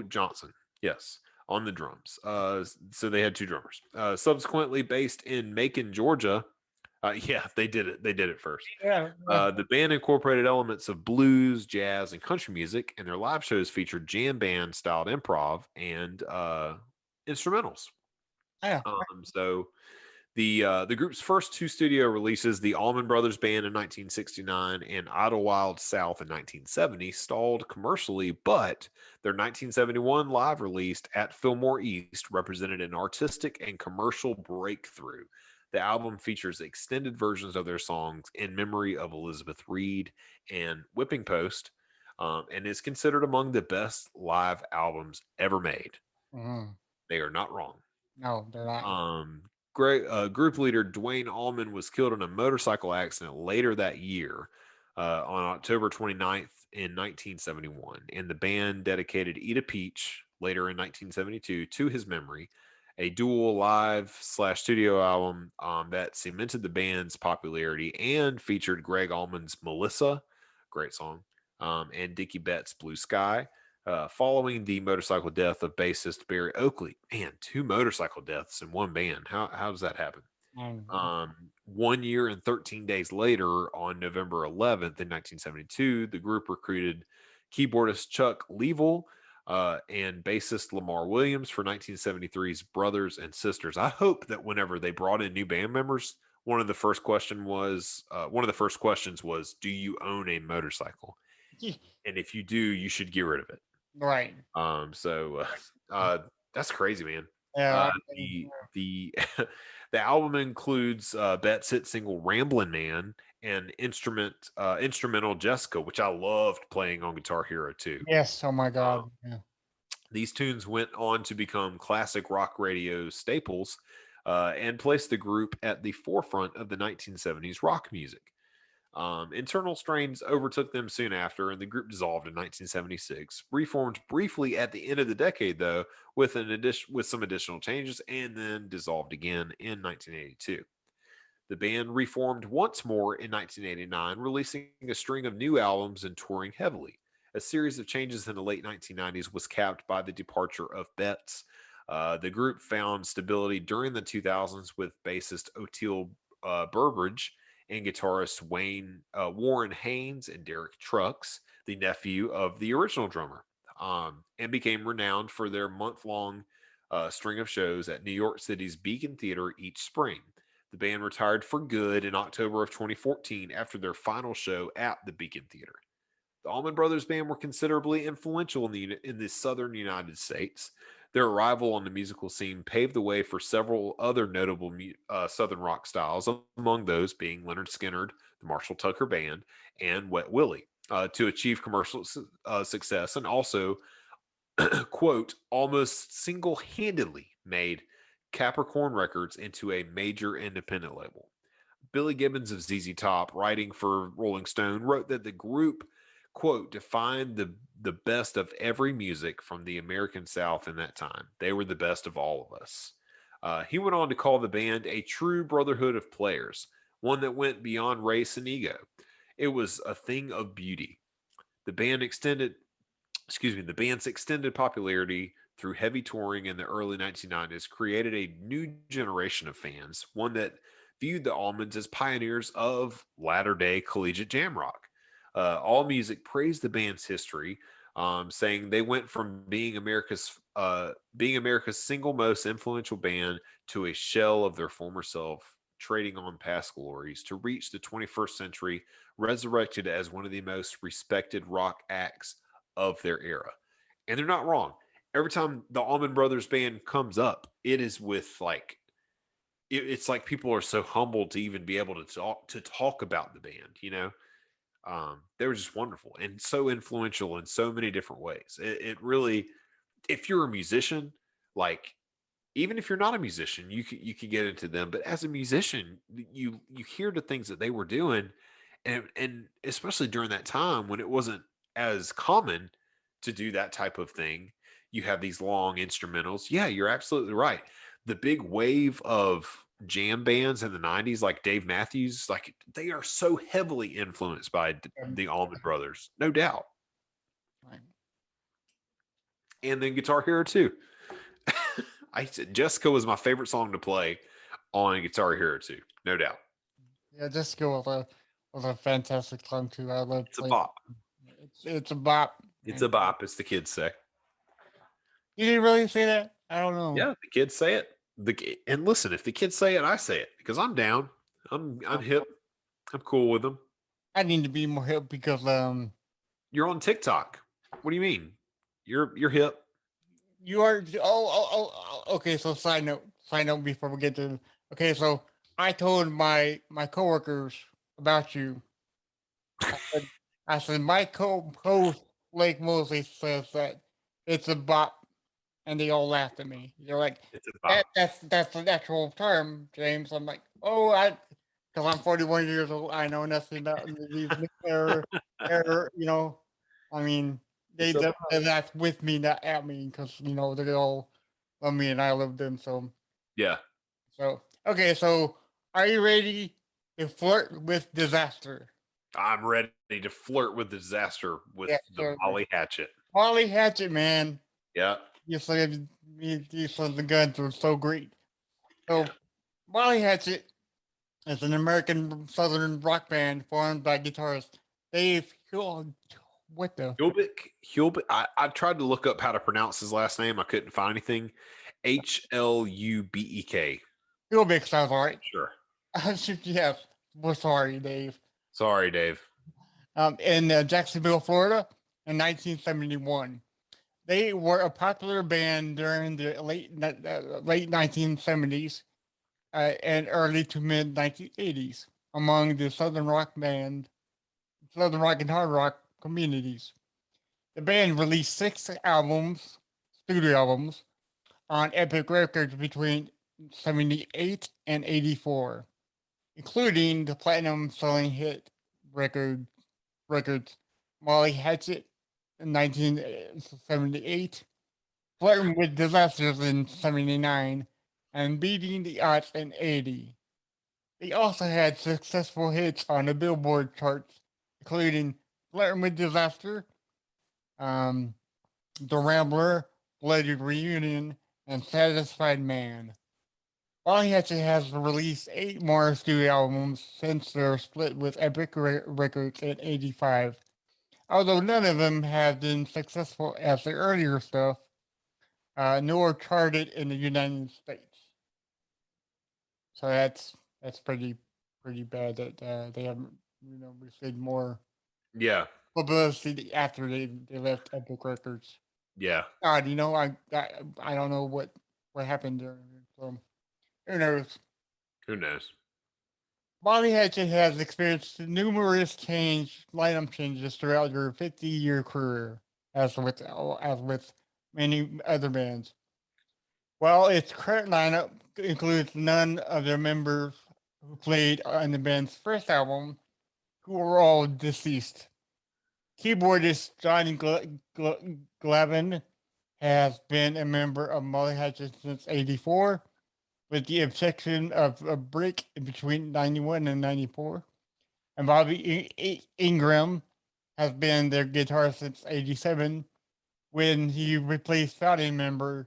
Johnson. Yes, on the drums. So they had two drummers. Subsequently based in Macon, Georgia. Yeah, they did it. They did it first. Yeah. The band incorporated elements of blues, jazz, and country music, and their live shows featured jam band styled improv and instrumentals. Yeah. So the group's first two studio releases, the Almond Brothers Band in 1969 and Idlewild South in 1970, stalled commercially, but their 1971 live release at Fillmore East represented an artistic and commercial breakthrough. The album features extended versions of their songs in memory of Elizabeth Reed and Whipping Post, and is considered among the best live albums ever made. Mm-hmm. They are not wrong. No, they're not. Group leader Dwayne Allman was killed in a motorcycle accident later that year, on October 29th in 1971, and the band dedicated Eat a Peach later in 1972 to his memory, a dual live/studio album that cemented the band's popularity and featured Greg Allman's Melissa, great song, and Dickie Betts' Blue Sky. Following the motorcycle death of bassist Barry Oakley. Man, two motorcycle deaths in one band. How does that happen? 1 year and 13 days later, on November 11th in 1972, the group recruited keyboardist Chuck Leavell, and bassist Lamar Williams for 1973's Brothers and Sisters. I hope that whenever they brought in new band members, one of the first questions was, do you own a motorcycle? And if you do, you should get rid of it. Right. So that's crazy, man. Yeah. The the album includes Bet's hit single "Ramblin' Man" and instrumental "Jessica," which I loved playing on Guitar Hero 2. Yes. Oh my God. Yeah. These tunes went on to become classic rock radio staples and placed the group at the forefront of the 1970s rock music. Internal strains overtook them soon after, and the group dissolved in 1976. Reformed briefly at the end of the decade, though, with some additional changes, and then dissolved again in 1982. The band reformed once more in 1989, releasing a string of new albums and touring heavily. A series of changes in the late 1990s was capped by the departure of Betts. The group found stability during the 2000s with bassist Oteil Burbridge and guitarist Warren Haynes and Derek Trucks, the nephew of the original drummer, and became renowned for their month-long string of shows at New York City's Beacon Theater each spring. The band retired for good in October of 2014 after their final show at the Beacon Theater. The Almond Brothers Band were considerably influential in the southern United States. Their arrival on the musical scene paved the way for several other notable southern rock styles, among those being Leonard Skinnard, the Marshall Tucker Band, and Wet Willie, to achieve commercial success, and also, quote, almost single-handedly made Capricorn Records into a major independent label. Billy Gibbons of ZZ Top, writing for Rolling Stone, wrote that the group, quote, defined the best of every music from the American South in that time. They were the best of all of us. He went on to call the band a true brotherhood of players, one that went beyond race and ego. It was a thing of beauty. The band's extended popularity through heavy touring in the early 1990s created a new generation of fans, one that viewed the Almonds as pioneers of latter-day collegiate jam rock. AllMusic praised the band's history, saying they went from being America's single most influential band to a shell of their former self, trading on past glories to reach the 21st century, resurrected as one of the most respected rock acts of their era. And they're not wrong. Every time the Almond Brothers Band comes up, it is with like it's like people are so humbled to even be able to talk about the band, you know. They were just wonderful and so influential in so many different ways. It really, if you're a musician, like even if you're not a musician, you could get into them. But as a musician, you hear the things that they were doing, and especially during that time when it wasn't as common to do that type of thing. You have these long instrumentals. Yeah, you're absolutely right. The big wave of jam bands in the 90s, like Dave Matthews, like they are so heavily influenced by the Almond Brothers, no doubt. Right. And then Guitar Hero 2. I said Jessica was my favorite song to play on Guitar Hero 2, no doubt. Yeah, Jessica was a fantastic song too. I love It's a bop. It's a bop. It's a bop, as the kids say. You didn't really say that? I don't know. Yeah, the kids say it. And listen, if the kids say it, I say it because I'm down. I'm hip. I'm cool with them. I need to be more hip because You're on TikTok. What do you mean? You're hip. you are okay. So side note before we get to okay. So I told my coworkers about you. I said my co-host Blake Mosley says that it's a bop. And they all laughed at me. They're like, that's the actual term, James. I'm like, because I'm 41 years old. I know nothing about these error, you know. I mean, they laughed with me, not at me, because, you know, they all love me and I love them. So, yeah. So, okay. So, are you ready to flirt with disaster? I'm ready to flirt with disaster with the Molly Hatchet. Molly Hatchet, man. Yeah. These sons of guns were so great. So, Molly Hatchet is an American Southern rock band formed by guitarist Dave What the? Hulbeck. I tried to look up how to pronounce his last name. I couldn't find anything. Hlubeck. Hulbeck sounds all right. Sure. Yes. We're sorry, Dave. Sorry, Dave. In Jacksonville, Florida, in 1971. They were a popular band during the late 1970s and early to mid 1980s among the Southern rock and hard rock communities. The band released 6 studio albums, on Epic Records between 78 and 84, including the platinum-selling hit records Molly Hatchet in 1978, Flirting with Disasters in 79, and Beating the Odds in 80. They also had successful hits on the Billboard charts, including Flirting with Disaster, The Rambler, Bloody Reunion, and Satisfied Man. Molly Hatchet has released 8 more studio albums since their split with Epic Records in 85, although none of them have been successful as the earlier stuff, nor charted in the United States. So that's pretty bad that they haven't received more publicity after they left Epic Records. Yeah. God, I don't know what happened there. So who knows? Who knows? Molly Hatchet has experienced numerous lineup changes throughout their 50-year career, as with many other bands. While its current lineup includes none of their members who played on the band's first album, who were all deceased. Keyboardist Johnny Glavin has been a member of Molly Hatchet since '84, with the exception of a break in between '91 and '94. And Bobby Ingram has been their guitarist since '87, when he replaced founding member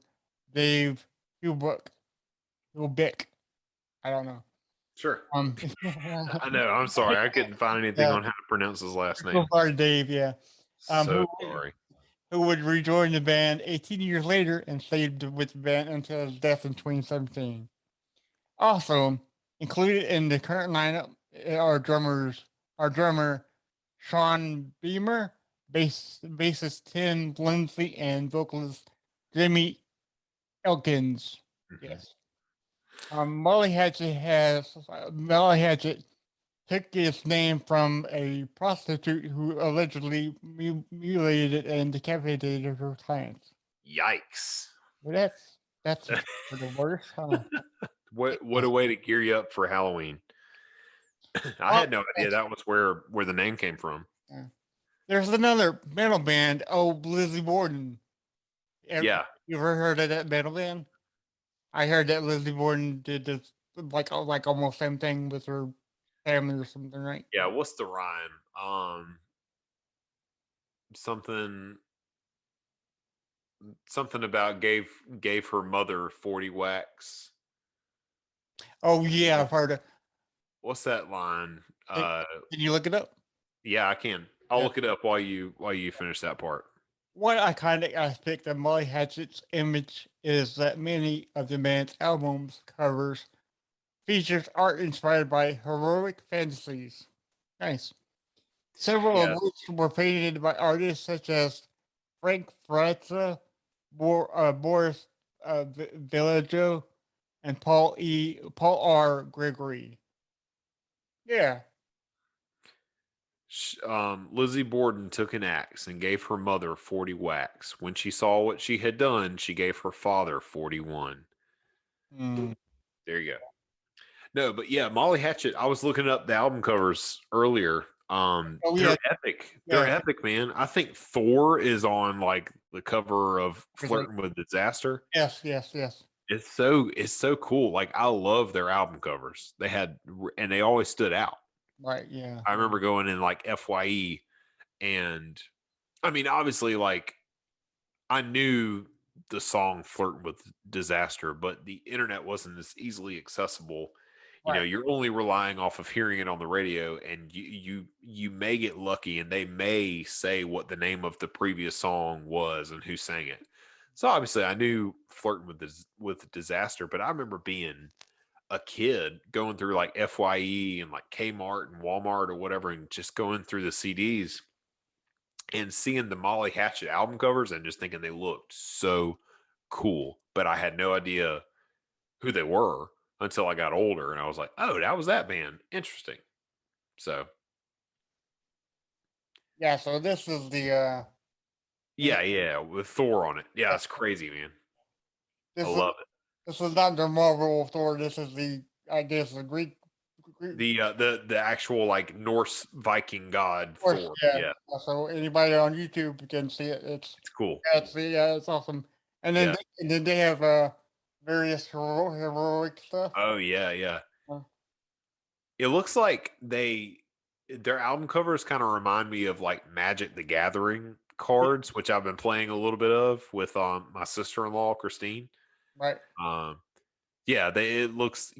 Dave Hulbeck. I don't know. Sure. I know. I'm sorry. I couldn't find anything on how to pronounce his last name. So sorry, Dave. Yeah. So sorry. Who would rejoin the band 18 years later and stayed with the band until his death in 2017. Also included in the current lineup are drummer Sean Beamer, bassist Tim Lindsay, and vocalist Jimmy Elkins. Mm-hmm. Yes. Molly Hatchet took its name from a prostitute who allegedly mutilated and decapitated her clients. Yikes! Well, that's for the worst, huh? What a way to gear you up for Halloween! I had no idea that was where the name came from. Yeah. There's another metal band, Lizzie Borden. You ever heard of that metal band? I heard that Lizzie Borden did this like almost same thing with her family or something, right? Yeah, what's the rhyme? Something about gave her mother 40 whacks. Oh yeah, I've heard it. What's that line? Can you look it up? Yeah, I can. I'll look it up while you finish that part. One iconic aspect of Molly Hatchet's image is that many of the band's albums covers features art inspired by heroic fantasies. Nice. Several of which were painted by artists such as Frank Frazza, Boris Villaggio, and Paul R. Gregory. Yeah. Lizzie Borden took an axe and gave her mother 40 whacks. When she saw what she had done, she gave her father 41. There you go. No, but yeah, Molly Hatchet. I was looking up the album covers earlier. They're epic. They're epic, man. I think Thor is on like the cover of Flirting with Disaster. Yes. It's so cool. Like I love their album covers. They always stood out. Right, yeah. I remember going in like FYE, and I mean, obviously, like I knew the song "Flirting with Disaster," but the internet wasn't as easily accessible, You know, you're only relying off of hearing it on the radio, and you may get lucky, and they may say what the name of the previous song was and who sang it. So obviously, I knew "Flirting with Disaster," but I remember being a kid going through like FYE and like Kmart and Walmart or whatever, and just going through the CDs and seeing the Molly Hatchet album covers and just thinking they looked so cool, but I had no idea who they were until I got older, and I was like, "Oh, that was that band. Interesting." So, yeah. So this is yeah, with Thor on it. Yeah, it's crazy, man. I love it. This is not the Marvel Thor. This is I guess the Greek. The actual like Norse Viking god Thor. Yeah. So anybody on YouTube can see it. It's cool. It's awesome. And then they have various heroic stuff. Oh yeah. It looks like their album covers kind of remind me of like Magic the Gathering cards, which I've been playing a little bit of with my sister-in-law Christine. Right. That looks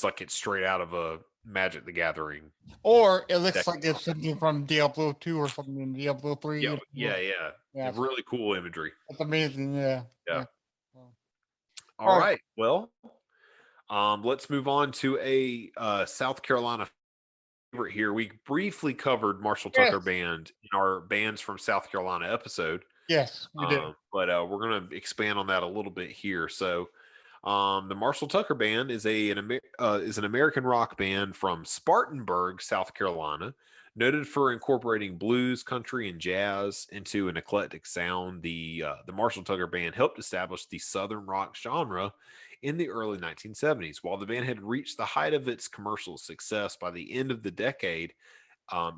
like it's straight out of a Magic the Gathering. Or it looks like it's something from Diablo 2 or something, Diablo 3. Yeah. Really cool imagery. It's amazing, yeah. All right. Well, let's move on to a South Carolina favorite here. We briefly covered Marshall Tucker Band in our Bands from South Carolina episode. Yes, we did. But we're going to expand on that a little bit here. So, the Marshall Tucker Band is an American rock band from Spartanburg, South Carolina, noted for incorporating blues, country, and jazz into an eclectic sound. The Marshall Tucker Band helped establish the Southern rock genre in the early 1970s. While the band had reached the height of its commercial success by the end of the decade,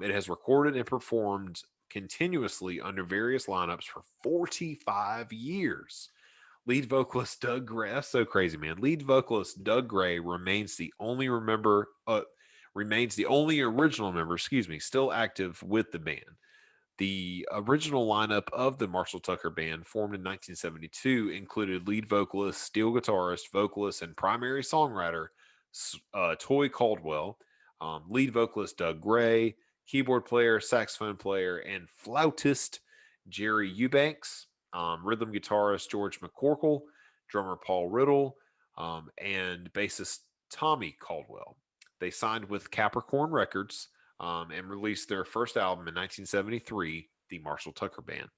it has recorded and performed continuously under various lineups for 45 years. Lead vocalist Doug Gray, that's so crazy, man. Lead vocalist Doug Gray remains the only original member, still active with the band. The original lineup of the Marshall Tucker Band, formed in 1972, included lead vocalist, steel guitarist, vocalist, and primary songwriter Toy Caldwell, lead vocalist Doug Gray, keyboard player, saxophone player, and flautist Jerry Eubanks, rhythm guitarist George McCorkle, drummer Paul Riddle, and bassist Tommy Caldwell. They signed with Capricorn Records and released their first album in 1973, The Marshall Tucker Band.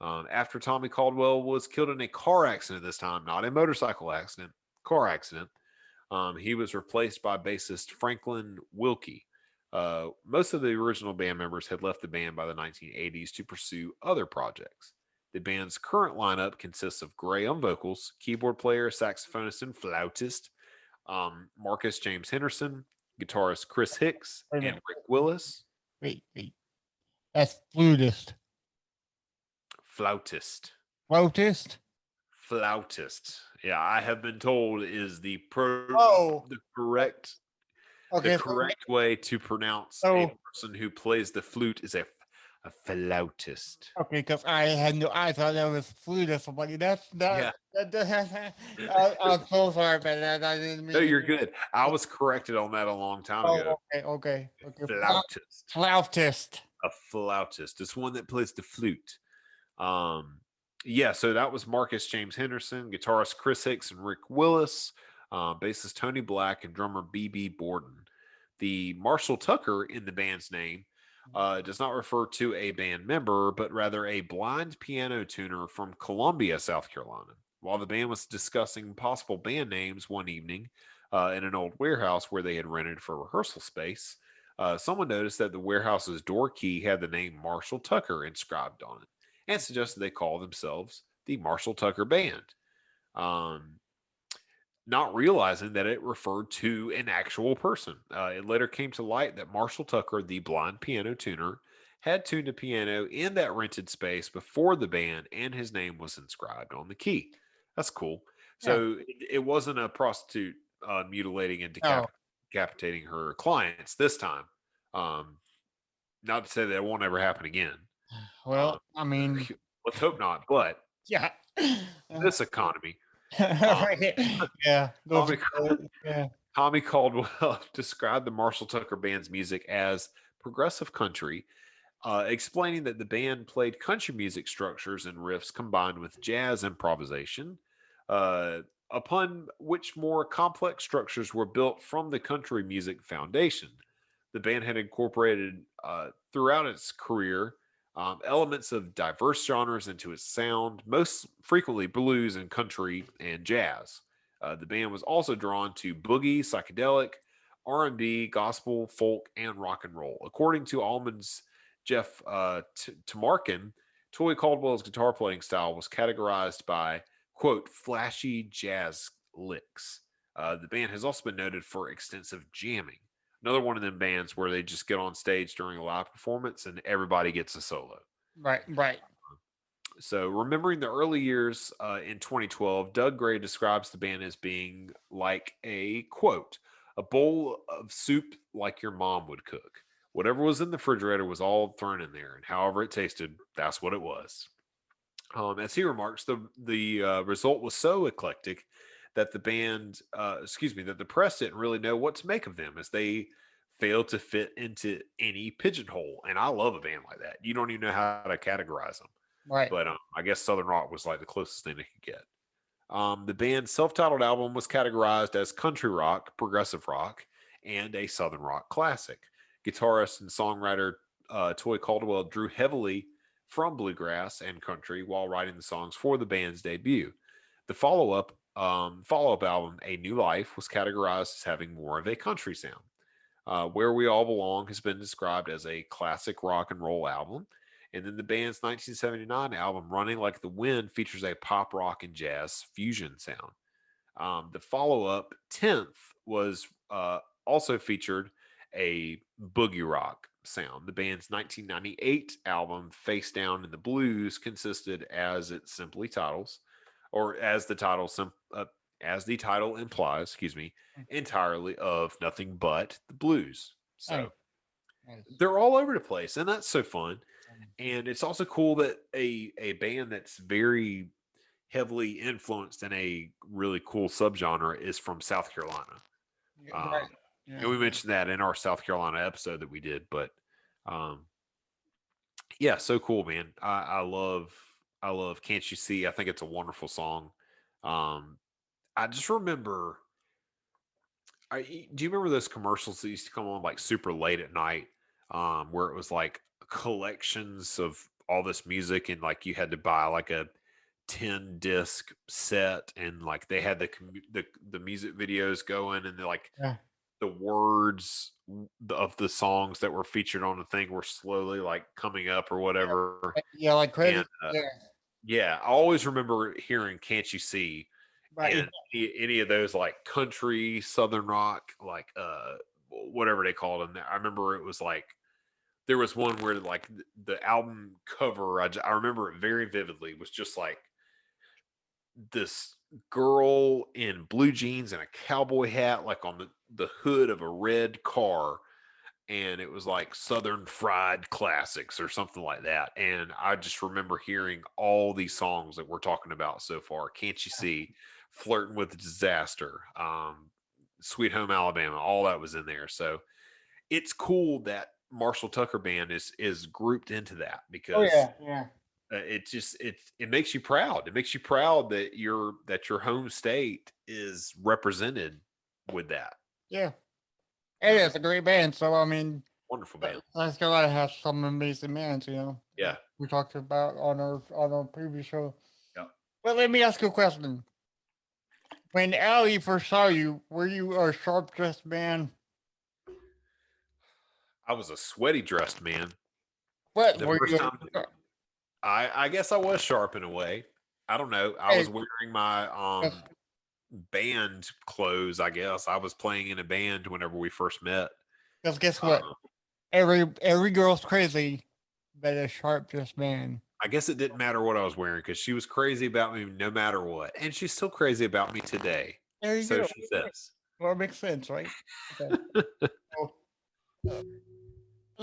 After Tommy Caldwell was killed in a car accident this time, not a motorcycle accident, car accident, he was replaced by bassist Franklin Wilkie. Most of the original band members had left the band by the 1980s to pursue other projects. The band's current lineup consists of Gray on vocals, keyboard player, saxophonist, and flautist, Marcus James Henderson, guitarist Chris Hicks, and Rick Willis. Wait. That's flutist. Flautist. Yeah, I have been told is the correct way to pronounce a person who plays the flute is a flautist. Okay, because I thought that was flutist. I'm like, I'm so sorry about that. I didn't mean. No, you're good. I was corrected on that a long time ago. Okay. Flautist. A flautist. It's one that plays the flute. So that was Marcus James Henderson, guitarist Chris Hicks and Rick Willis, bassist Tony Black, and drummer B.B. Borden. The Marshall Tucker in the band's name does not refer to a band member, but rather a blind piano tuner from Columbia, South Carolina. While the band was discussing possible band names one evening in an old warehouse where they had rented for rehearsal space, someone noticed that the warehouse's door key had the name Marshall Tucker inscribed on it and suggested they call themselves the Marshall Tucker Band, not realizing that it referred to an actual person. It later came to light that Marshall Tucker, the blind piano tuner, had tuned a piano in that rented space before the band, and his name was inscribed on the key. That's cool. So it wasn't a prostitute mutilating and decapitating her clients this time. Not to say that it won't ever happen again. Well, I mean, let's hope not. But this economy, yeah, Tommy Caldwell described the Marshall Tucker Band's music as progressive country, explaining that the band played country music structures and riffs combined with jazz improvisation, uh, upon which more complex structures were built from the country music foundation. The band had incorporated throughout its career elements of diverse genres into its sound, most frequently blues and country and jazz. The band was also drawn to boogie, psychedelic, R&B, gospel, folk, and rock and roll. According to Almond's Jeff Tamarkin, Toy Caldwell's guitar playing style was categorized by, quote, flashy jazz licks. The band has also been noted for extensive jamming. Another one of them bands where they just get on stage during a live performance and everybody gets a solo. Right. So, remembering the early years in 2012, Doug Gray describes the band as being like a, quote, a bowl of soup like your mom would cook. Whatever was in the refrigerator was all thrown in there, and however it tasted, that's what it was. As he remarks, the result was so eclectic that the band, that the press didn't really know what to make of them, as they failed to fit into any pigeonhole. And I love a band like that. You don't even know how to categorize them. Right. But I guess Southern rock was like the closest thing they could get. The band's self-titled album was categorized as country rock, progressive rock, and a Southern rock classic. Guitarist and songwriter Toy Caldwell drew heavily from bluegrass and country while writing the songs for the band's debut. The follow-up album, A New Life, was categorized as having more of a country sound. Where We All Belong has been described as a classic rock and roll album. And then the band's 1979 album, Running Like the Wind, features a pop rock and jazz fusion sound. The follow-up, 10th, was also featured a boogie rock sound. The band's 1998 album, Face Down in the Blues, consisted, as it simply titles, or as the title implies, entirely of nothing but the blues. So they're all over the place, and that's so fun. And it's also cool that a band that's very heavily influenced in a really cool subgenre is from South Carolina. Right. And we mentioned that in our South Carolina episode that we did, but yeah, so cool, man. I love Can't You See? I think it's a wonderful song. I just remember, do you remember those commercials that used to come on like super late at night, where it was like collections of all this music, and like you had to buy like a 10 disc set, and like they had the music videos going, and they're like the words of the songs that were featured on the thing were slowly like coming up or whatever. Yeah, like crazy. Yeah, I always remember hearing "Can't You See?" Right. and any of those like country, southern rock, like whatever they called them. I remember it was like there was one where like the album cover, I remember it very vividly, was just like this girl in blue jeans and a cowboy hat, like on the hood of a red car, and it was like Southern Fried Classics or something like that. And I just remember hearing all these songs that we're talking about so far. Can't You See? Flirting with Disaster, Sweet Home Alabama, all that was in there. So it's cool that Marshall Tucker Band is grouped into that, because it makes you proud. It makes you proud that your home state is represented with that. Yeah. It is a great band. So I mean, wonderful band. South Carolina has some amazing bands, Yeah. We talked about on our previous show. Yeah. Well, let me ask you a question. When Allie first saw you, were you a sharp dressed man? I was a sweaty dressed man. What? The first time, I guess I was sharp in a way. I don't know. I was wearing my band clothes, I guess. I was playing in a band whenever we first met. Because guess what? Every girl's crazy but a sharp dressed man. I guess it didn't matter what I was wearing, because she was crazy about me no matter what. And she's still crazy about me today. There you go. She says. Well, it makes sense, right? Okay.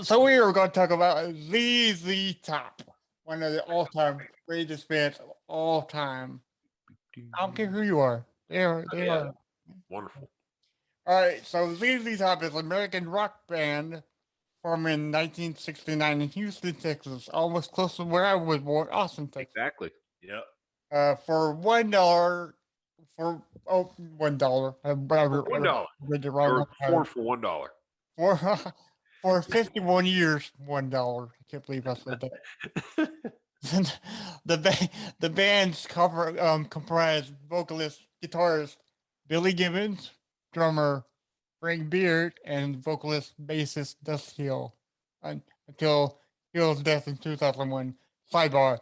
So we were going to talk about ZZ Top, one of the all-time greatest bands of all time. I don't care who you are. They are wonderful. All right, so ZZ Top is an American rock band formed in 1969 in Houston, Texas, almost close to where I was born, Austin, Texas. Exactly. Yep. For $1, $1. I $1. read it They wrong. were formed for $1. For for 51 years, $1. I can't believe I said that. The band's comprised vocalist, guitarist Billy Gibbons, drummer Frank Beard, and vocalist bassist Dusty Hill until Hill's death in 2001. Sidebar: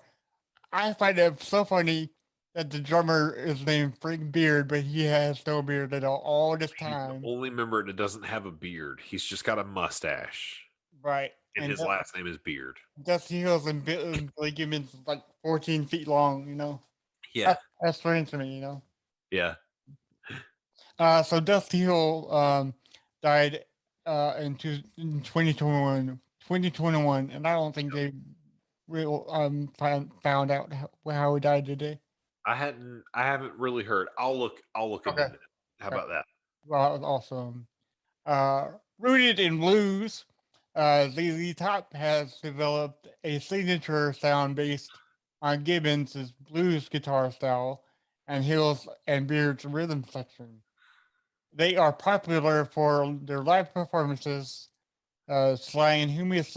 I find it so funny that the drummer is named Frank Beard, but he has no beard at all this He's time. the only member that doesn't have a beard. He's just got a mustache. Right. And his last name is Beard. Dusty Hills and Billy Gibbons like 14 feet long, Yeah. That's strange to me, Yeah. So Dusty Hill died in 2021, and I don't think they found out how he died today. I haven't really heard. I'll look into it. How about that? Well, that was awesome. Rooted in blues, ZZ Top has developed a signature sound based on Gibbons' blues guitar style and Hill's and Beard's rhythm section. They are popular for their live performances, slang humorous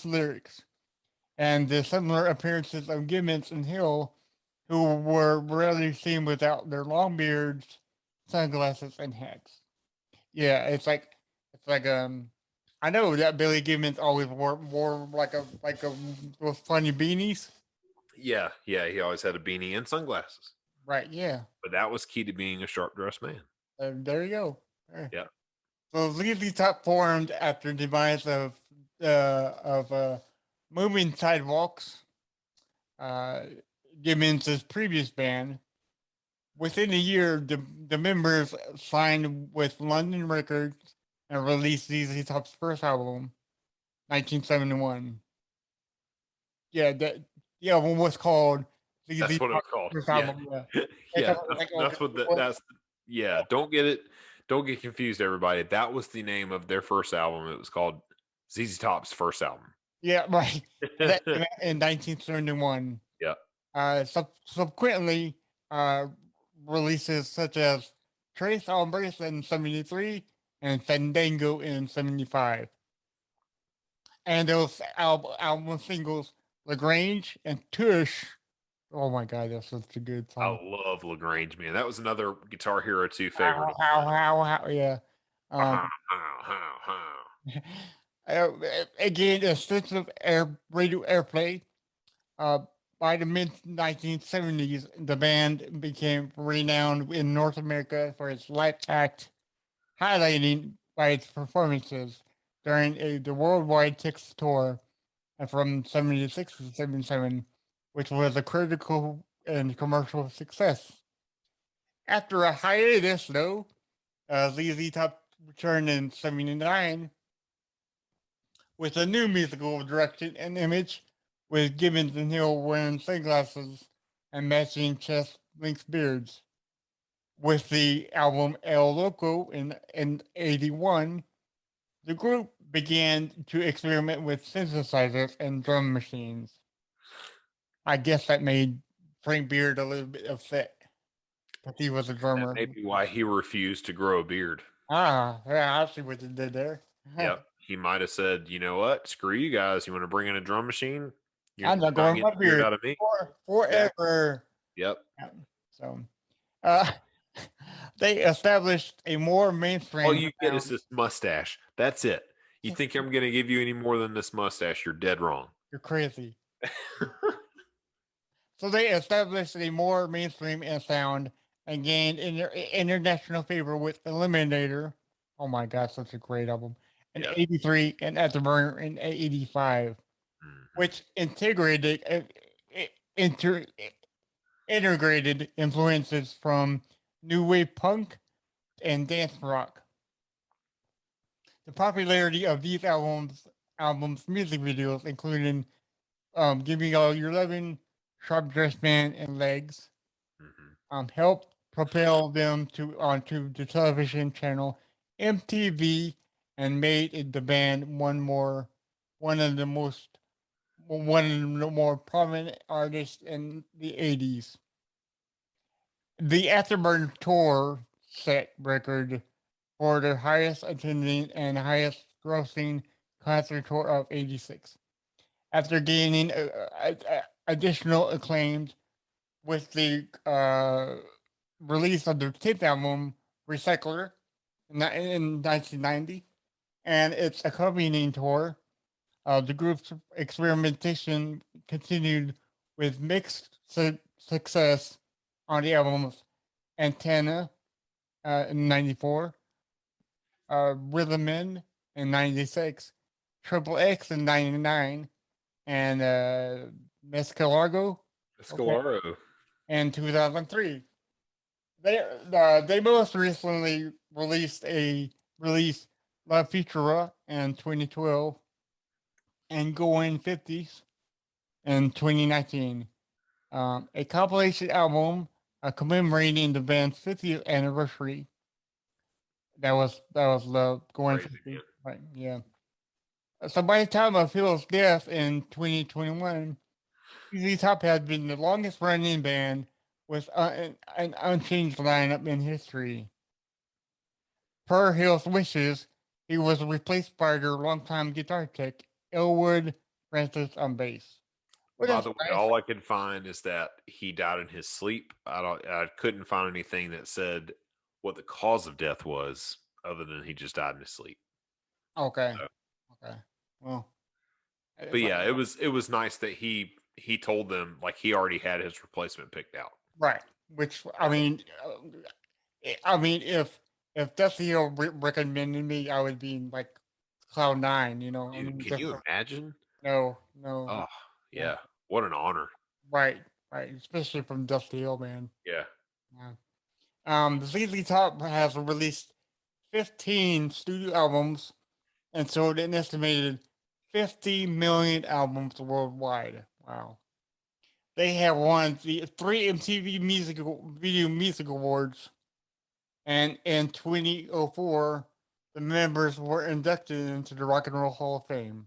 lyrics, and the similar appearances of Gibbons and Hill, who were rarely seen without their long beards, sunglasses, and hats. Yeah, it's like I know that Billy Gibbons always wore like those funny beanies. Yeah, he always had a beanie and sunglasses. Right, yeah. But that was key to being a sharp dressed man. There you go. Yeah. So ZZ Top formed after the demise of Moving Sidewalks, Gibbons' previous band. Within a year, the members signed with London Records and released ZZ Top's first album, 1971. Yeah, the album was called ZZ That's what it was called. Yeah. Don't get confused, everybody. That was the name of their first album. It was called ZZ Top's first album. Yeah, right. In 1971. Yeah. Subsequently, releases such as Trace Hombres in 73 and Fandango in 75. And those album singles, LaGrange and Tush. Oh my God, that's such a good song. I love LaGrange, man. That was another Guitar Hero 2 favorite. Yeah. Again, extensive radio airplay. By the mid 1970s, the band became renowned in North America for its live act, highlighting by its performances during the worldwide Texas tour, and from 76 to 77, which was a critical and commercial success. After a hiatus, though, ZZ Top returned in 79 with a new musical direction and image, with Gibbons and Hill wearing sunglasses and matching chest-length beards. With the album El Loco in 81, the group began to experiment with synthesizers and drum machines. I guess that made Frank Beard a little bit upset because he was a drummer. That may be why he refused to grow a beard. Yeah, I see what they did there. Yep. He might have said, you know what? Screw you guys. You want to bring in a drum machine? I'm not going my beard out of me forever. Yep. So, they established a more mainstream. All you get is this mustache. That's it. You think I'm going to give you any more than this mustache? You're dead wrong. You're crazy. So they established a more mainstream sound and gained international favor with Eliminator. Oh my God, such a great album. In 83 and At the Burner in 85. Which integrated influences from new wave punk and dance rock. The popularity of these albums music videos, including "Give Me All Your Lovin'," "Sharp Dressed Man," and "Legs," helped propelled them onto the television channel MTV and made the band one of the more prominent artists in the 80s. The Afterburn tour set record for the highest attending and highest grossing concert tour of 86. After gaining additional acclaim with the release of the 10th album, Recycler, in 1990, and its accompanying tour, the group's experimentation continued with mixed success on the albums Antenna in 94, Rhythm in 96, Triple X in 99, and Mescalargo in 2003. They most recently released La Futura in 2012 and Going 50s in 2019. A compilation album commemorating the band's 50th anniversary. That was the Going 50, right? Yeah. So by the time of Phil's death in 2021, ZZ Top had been the longest running band with an unchanged lineup in history. Per Hill's wishes, he was replaced by their longtime guitar tech, Elwood Francis on bass. By the way, all I could find is that he died in his sleep. I couldn't find anything that said what the cause of death was, other than he just died in his sleep. Okay. So, okay. Well. But yeah, it was nice that he told them like he already had his replacement picked out. Right. Which I mean, if Dusty Hill recommended me, I would be like cloud nine. You know. Dude, can you imagine? No. Oh yeah, what an honor. Right. Especially from Dusty Hill, man. Yeah. The ZZ Top has released 15 studio albums and sold an estimated 50 million albums worldwide. Wow. They have won the 3 MTV Video Music Awards, and in 2004, the members were inducted into the Rock and Roll Hall of Fame.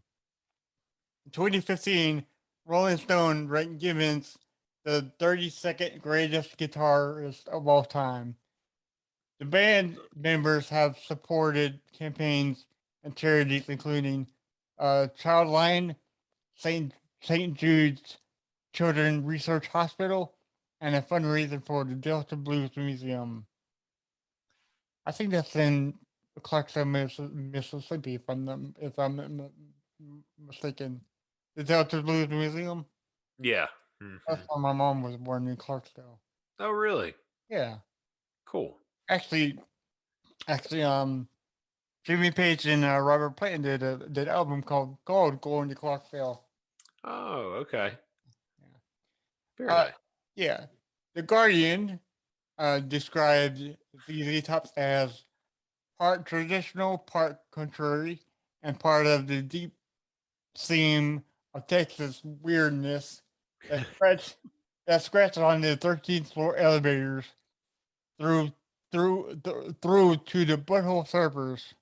In 2015, Rolling Stone ranked Gibbons the 32nd greatest guitarist of all time. The band members have supported campaigns and charities including Childline, St. Jude's Children's Research Hospital, and a fundraiser for the Delta Blues Museum. I think that's in Clarksville, Mississippi, if I'm mistaken. The Delta Blues Museum? Yeah. Mm-hmm. That's where my mom was born, in Clarksville. Oh, really? Yeah. Cool. Actually, Jimmy Page and Robert Plant did an album called Going to Clarksville. Oh, okay. Yeah. Very nice. Yeah. The Guardian described ZZ Top as part traditional, part contrary, and part of the deep theme of Texas weirdness that scratched on the 13th floor elevators through to the butthole servers.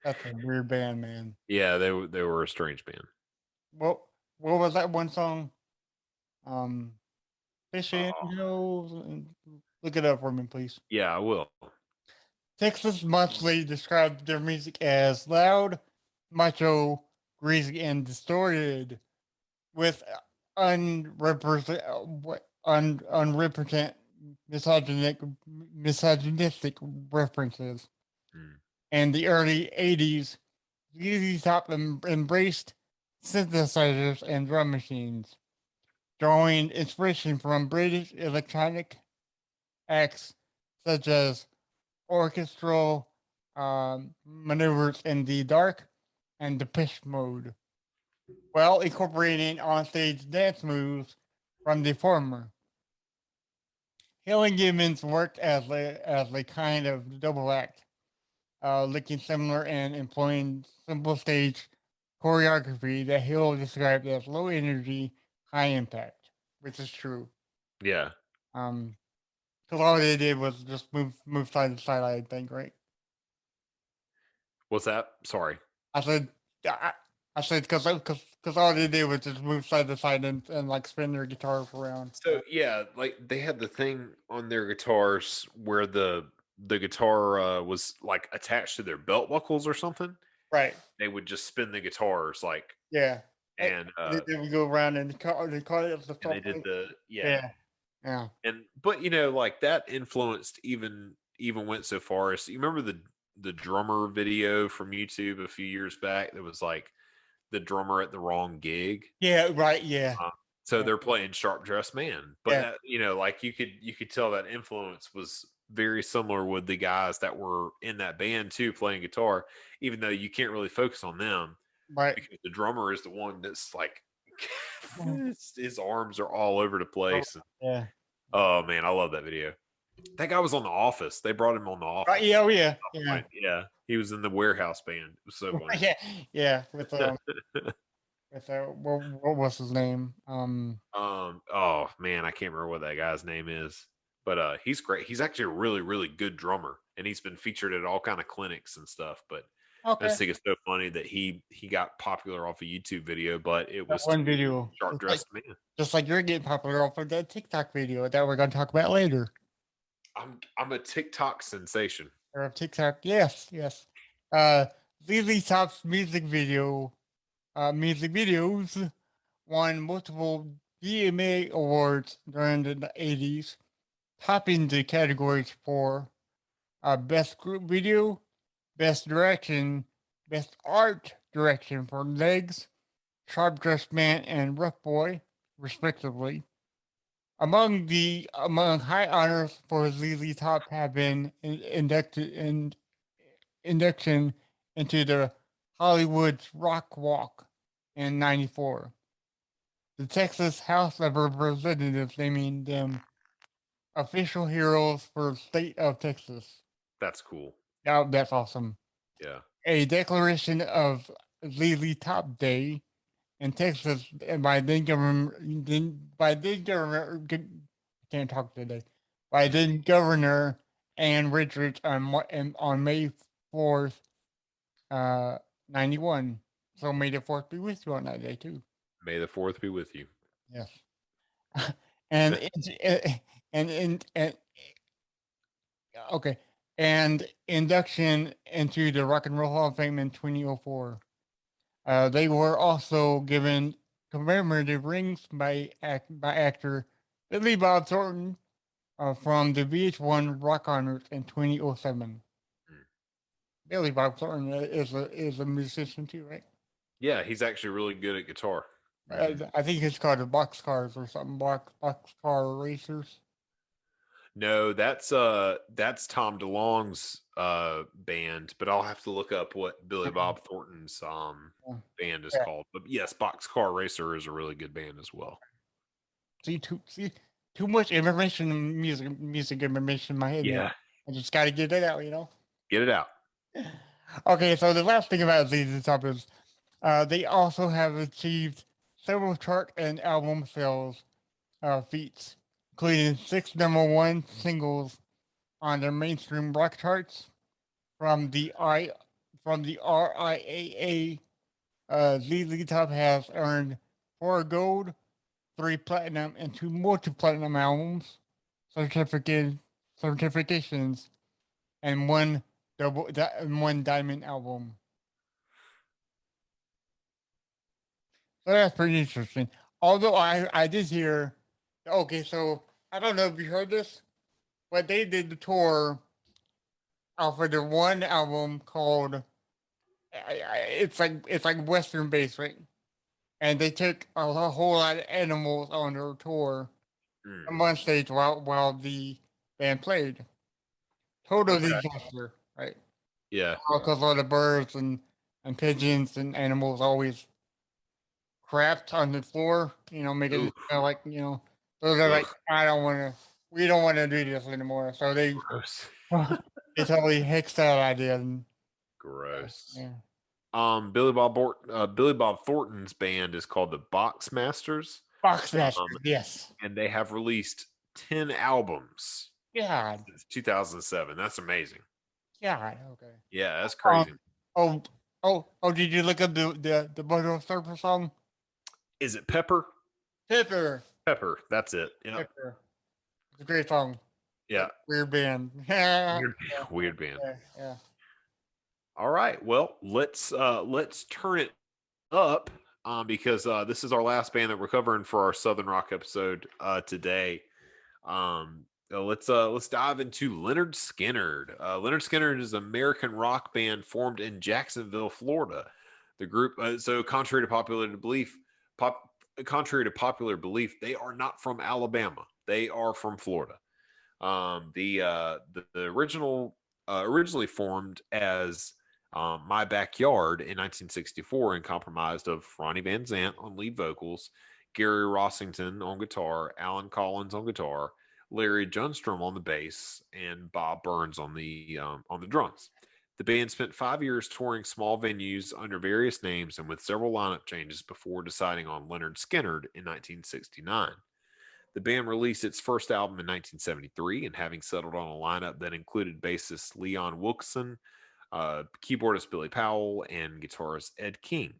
That's a weird band, man. Yeah, they were a strange band. What was that one song? Fishing, look it up for me, please. Yeah, I will. Texas Monthly described their music as loud, macho, greasy, and distorted, with unrepresented misogynistic references. In the early 80s, ZZ Top embraced synthesizers and drum machines, drawing inspiration from British electronic acts such as orchestral maneuvers in the dark and Depeche Mode, while incorporating onstage dance moves from the former. Hill and Gibbons worked as a kind of double act, looking similar and employing simple stage choreography that Hill described as low energy, high impact, which is true. Yeah. Because all they did was just move side to side. I think, right? What's that? Sorry. I said, I, I said because all they did was just move side to side and like spin their guitars around. So yeah, like they had the thing on their guitars where the guitar was like attached to their belt buckles or something. Right. They would just spin the guitars like, Yeah. and They would go around and call it the and they did the yeah. And but like that influenced even went so far as you remember the drummer video from YouTube a few years back that was like the drummer at the wrong gig. Yeah. Right. Yeah. So Yeah. they're playing Sharp Dressed Man, but Yeah. that, like you could tell that influence was very similar with the guys that were in that band too playing guitar, even though you can't really focus on them Right. because the drummer is the one that's like his arms are all over the place. Yeah. Oh man, I love that video. That guy was on The Office. They brought him on The Office. Right. Yeah. Oh, yeah. Yeah. Yeah. He was in the Warehouse Band. It was so funny. Yeah. Yeah. With what was his name? Oh man, I can't remember what that guy's name is. But he's great. He's actually a really, really good drummer. And he's been featured at all kind of clinics and stuff. But I Okay. just think it's so funny that he got popular off a YouTube video, but it was one video. Sharp Dressed Man. Just like you're getting popular off of that TikTok video that we're gonna talk about later. I'm a TikTok sensation. Or of TikTok, yes. ZZ Top's music videos won multiple VMA awards during the 80s, topping the categories for Best Group Video, Best Direction, Best Art Direction for Legs, Sharp Dressed Man, and Rough Boy, respectively. Among high honors for ZZ Top have been induction into the Hollywood's Rock Walk in '94. The Texas House of Representatives naming them official heroes for the state of Texas. That's cool. Yeah, that's awesome. Yeah. A declaration of ZZ Top Day in Texas by then governor can't talk today. By then Governor Ann Richards on May 4th, 91. So may the 4th be with you on that day too. May the 4th be with you. Yes. and okay. And induction into the Rock and Roll Hall of Fame in 2004. They were also given commemorative rings by actor Billy Bob Thornton from the VH1 Rock Honors in 2007. Billy Bob Thornton is a musician too, right? Yeah, he's actually really good at guitar. I think it's called the Boxcars or something. Boxcar Racers. No, that's Tom DeLonge's band, but I'll have to look up what Billy Bob Thornton's band is called. But yes, Boxcar Racer is a really good band as well. See too much information, music information in my head. Yeah, now. I just got to get it out, Get it out. Okay, so the last thing about ZZ Top is they also have achieved several chart and album sales feats, including 6 #1 singles on their mainstream rock charts from the RIAA. ZZ Top has earned 4 gold, 3 platinum, and 2 multi-platinum albums, certifications, and 1 diamond album. So that's pretty interesting. Although I did hear, okay, so I don't know if you heard this, but they did the tour off of the one album called, it's like Western based, right? And they took a whole lot of animals on their tour on one stage while the band played. Total disaster, right? Yeah. Because all the birds and pigeons and animals always crapped on the floor, making it smell like, so they're like, we don't want to do this anymore. So they totally hexed that idea. And, gross. Yeah. Billy Bob Thornton's band is called the Box Masters. Box Masters, yes. And they have released 10 albums Yeah. since 2007. That's amazing. Yeah. Okay. Yeah, that's crazy. Oh. Did you look up the Motor Surfer song? Is it Pepper? Pepper. Pepper. That's it. Yeah. Pepper. It's a great song. Yeah. Weird band. Weird band. Yeah. All right. Well, let's turn it up because this is our last band that we're covering for our Southern Rock episode today. Let's dive into Leonard Skinnard. Leonard Skinnard is an American rock band formed in Jacksonville, Florida. The group, contrary to popular belief, they are not from Alabama. They are from Florida. The originally formed as My Backyard in 1964 and comprised of Ronnie Van Zant on lead vocals, Gary Rossington on guitar, Alan Collins on guitar, Larry Junstrom on the bass, and Bob Burns on the drums. The band spent 5 years touring small venues under various names and with several lineup changes before deciding on Leonard Skinnard in 1969. The band released its first album in 1973, and having settled on a lineup that included bassist Leon Wilkeson, keyboardist Billy Powell, and guitarist Ed King.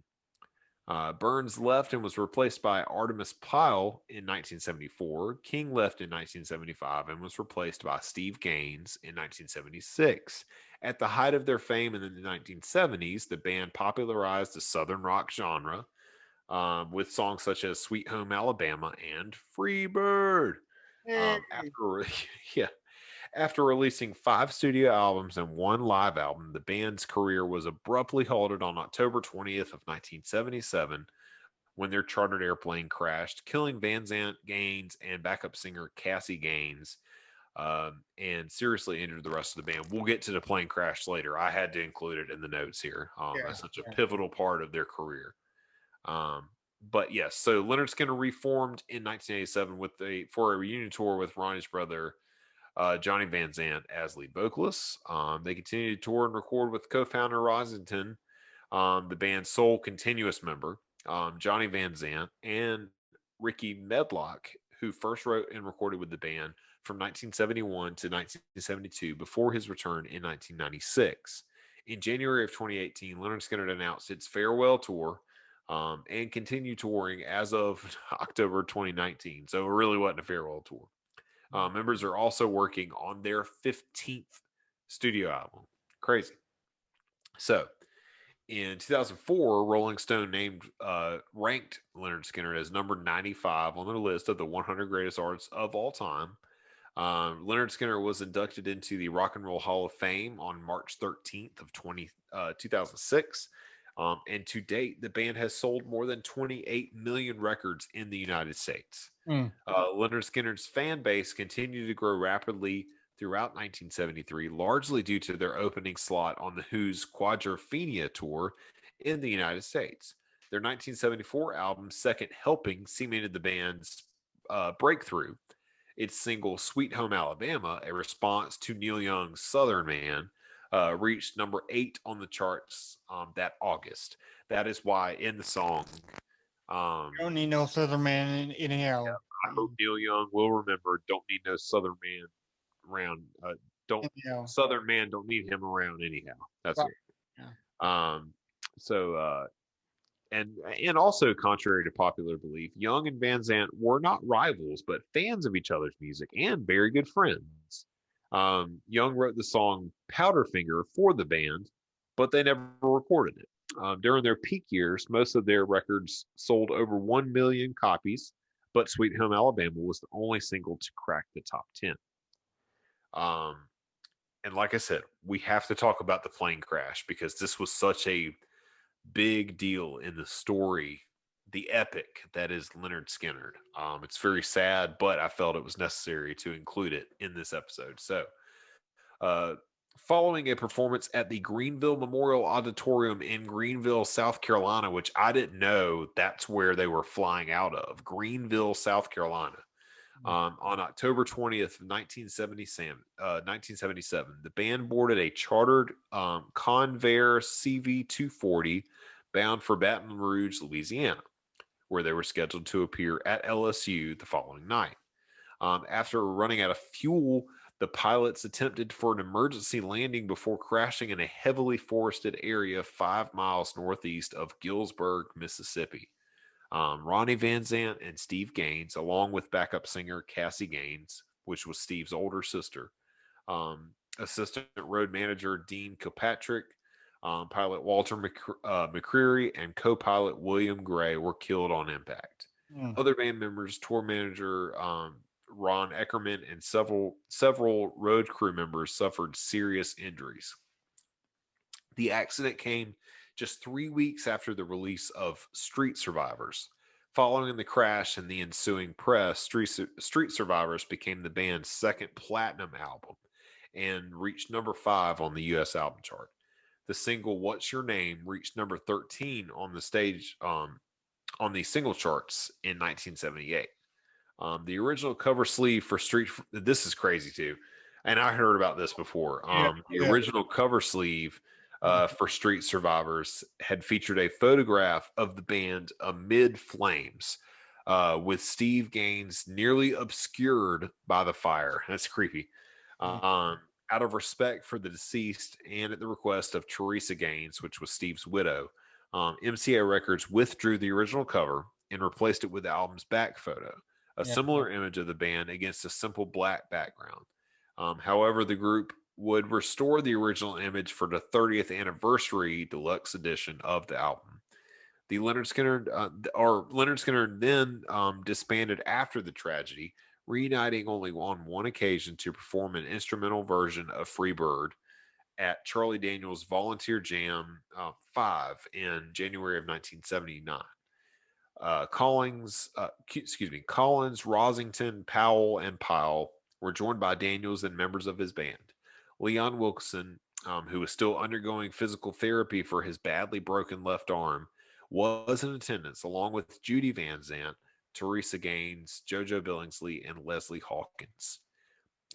Burns left and was replaced by Artemis Pyle in 1974. King left in 1975 and was replaced by Steve Gaines in 1976. At the height of their fame in the 1970s, the band popularized the Southern rock genre with songs such as Sweet Home Alabama and Free Bird. After releasing 5 studio albums and 1 live album, the band's career was abruptly halted on October 20th of 1977 when their chartered airplane crashed, killing Van Zant, Gaines, and backup singer Cassie Gaines, and seriously injured the rest of the band. We'll get to the plane crash later. I had to include it in the notes here. That's such a pivotal part of their career. But yes, so Leonard Skinner reformed in 1987 for a reunion tour with Ronnie's brother, Johnny Van Zant, as lead vocalists. They continued to tour and record with co-founder Rossington, the band's sole continuous member, Johnny Van Zant, and Ricky Medlock, who first wrote and recorded with the band from 1971 to 1972 before his return in 1996. In January of 2018, Leonard Skinner announced its farewell tour and continued touring as of October 2019. So it really wasn't a farewell tour. Members are also working on their 15th studio album. Crazy. So, in 2004, Rolling Stone ranked Leonard Skinner as number 95 on their list of the 100 greatest artists of all time. Leonard Skinner was inducted into the Rock and Roll Hall of Fame on March 13th of 2006. And to date, the band has sold more than 28 million records in the United States. Leonard Skinner's fan base continued to grow rapidly throughout 1973, largely due to their opening slot on the Who's Quadrophenia tour in the United States. Their 1974 album, Second Helping, cemented the band's breakthrough. Its single, Sweet Home Alabama, a response to Neil Young's Southern Man, reached number 8 on the charts that August. That is why in the song, don't need no Southern Man anyhow. Yeah, I hope Neil Young will remember. Don't need no Southern Man around. Southern Man don't need him around anyhow. That's right. It. Yeah. And also, contrary to popular belief, Young and Van Zant were not rivals, but fans of each other's music and very good friends. Young wrote the song Powderfinger for the band, but they never recorded it. During their peak years, most of their records sold over 1 million copies, but Sweet Home Alabama was the only single to crack the top 10. And like I said, we have to talk about the plane crash because this was such a big deal in the story, the epic that is Leonard Skinnard. It's very sad, but I felt it was necessary to include it in this episode. So, following a performance at the Greenville Memorial Auditorium in Greenville, South Carolina, which I didn't know that's where they were flying out of, Greenville, South Carolina. On October 20th, 1977, the band boarded a chartered Convair CV-240 bound for Baton Rouge, Louisiana, where they were scheduled to appear at LSU the following night. After running out of fuel, the pilots attempted for an emergency landing before crashing in a heavily forested area 5 miles northeast of Gillsburg, Mississippi. Ronnie Van Zant and Steve Gaines, along with backup singer Cassie Gaines, which was Steve's older sister, assistant road manager Dean Kilpatrick, pilot Walter McCreary, and co-pilot William Gray were killed on impact. Other band members, tour manager Ron Eckerman, and several road crew members suffered serious injuries. The accident came just 3 weeks after the release of Street Survivors. Following the crash and the ensuing press, Street Survivors became the band's second platinum album and reached number 5 on the U.S. album chart. The single "What's Your Name" reached number 13 on the single charts in 1978. The original cover sleeve for this is crazy too, and I heard about this before. The original cover sleeve for Street Survivors had featured a photograph of the band amid flames, with Steve Gaines nearly obscured by the fire. That's creepy. Out of respect for the deceased and at the request of Teresa Gaines, which was Steve's widow, MCA Records withdrew the original cover and replaced it with the album's back photo, a similar image of the band against a simple black background. However, the group would restore the original image for the 30th anniversary deluxe edition of the album. The Leonard Skinner then disbanded after the tragedy, reuniting only on one occasion to perform an instrumental version of Free Bird at Charlie Daniels' Volunteer Jam 5 in January of 1979. Collins, Rosington, Powell, and Pyle were joined by Daniels and members of his band. Leon Wilkeson, who was still undergoing physical therapy for his badly broken left arm, was in attendance, along with Judy Van Zant, Teresa Gaines, JoJo Billingsley, and Leslie Hawkins.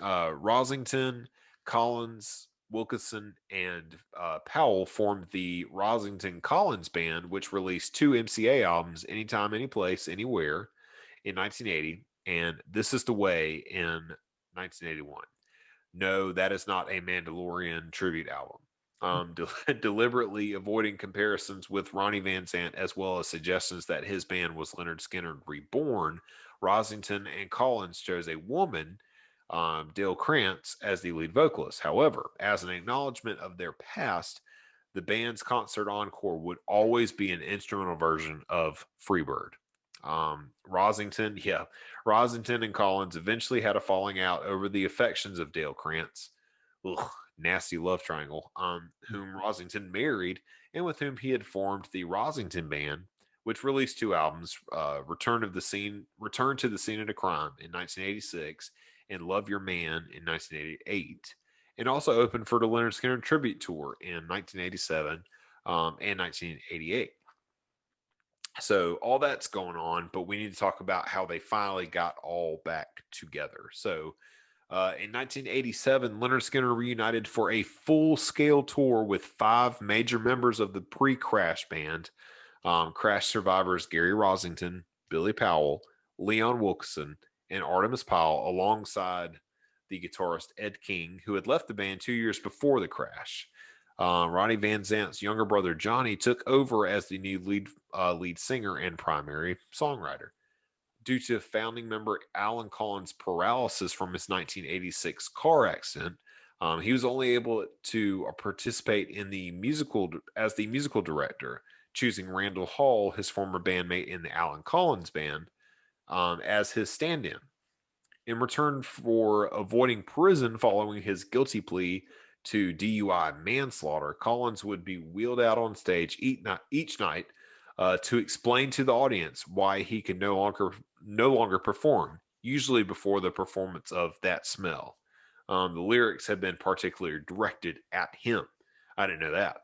Rosington, Collins, Wilkeson, and Powell formed the Rosington-Collins Band, which released 2 MCA albums, Anytime, Anyplace, Anywhere, in 1980, and This Is the Way in 1981. No, that is not a Mandalorian tribute album. Deliberately avoiding comparisons with Ronnie Van Zant, as well as suggestions that his band was Leonard Skinner reborn, Rosington and Collins chose a woman, Dale Krantz, as the lead vocalist. However, as an acknowledgement of their past, the band's concert encore would always be an instrumental version of Freebird. Rosington and Collins eventually had a falling out over the affections of Dale Krantz. Ugh, nasty love triangle, whom Rosington married and with whom he had formed the Rosington Band, which released 2 albums, Return to the Scene of a Crime in 1986 and Love Your Man in 1988, and also opened for the Leonard Skinner Tribute Tour in 1987 and 1988. So all that's going on, but we need to talk about how they finally got all back together. So in 1987, Leonard Skinner reunited for a full-scale tour with 5 major members of the pre-Crash band, Crash survivors Gary Rosington, Billy Powell, Leon Wilkeson, and Artemis Pyle, alongside the guitarist Ed King, who had left the band 2 years before the crash. Ronnie Van Zant's younger brother Johnny took over as the new lead singer and primary songwriter. Due to founding member Alan Collins' paralysis from his 1986 car accident, he was only able to participate in as the musical director, choosing Randall Hall, his former bandmate in the Alan Collins band, as his stand-in. In return for avoiding prison following his guilty plea to DUI manslaughter, Collins would be wheeled out on stage each night to explain to the audience why he could no longer perform, usually before the performance of That Smell. The lyrics had been particularly directed at him. I didn't know that.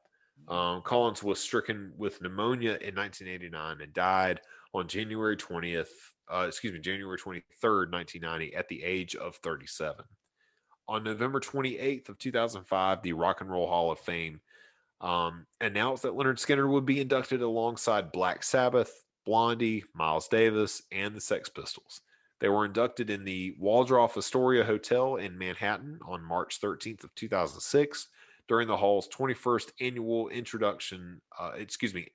Collins was stricken with pneumonia in 1989 and died on January 23rd, 1990, at the age of 37. On November 28th of 2005, the Rock and Roll Hall of Fame announced that Leonard Skinner would be inducted alongside Black Sabbath, Blondie, Miles Davis, and the Sex Pistols. They were inducted in the Waldorf Astoria Hotel in Manhattan on March 13th of 2006 during the Hall's 21st annual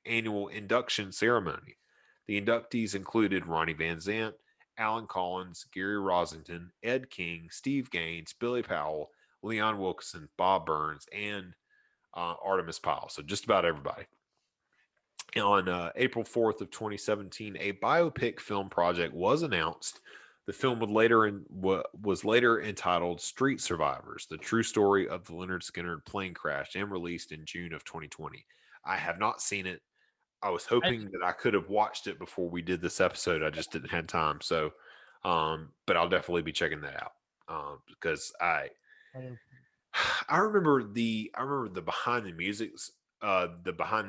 annual induction ceremony. The inductees included Ronnie Van Zant, Alan Collins, Gary Rosington, Ed King, Steve Gaines, Billy Powell, Leon Wilkeson, Bob Burns, and Artemis Pyle. So just about everybody. On April 4th of 2017, a biopic film project was announced. The film was later entitled Street Survivors, the true story of the Leonard Skinner plane crash, and released in June of 2020. I have not seen it. I was hoping that I could have watched it before we did this episode. I just didn't have time. So, but I'll definitely be checking that out because I remember the behind the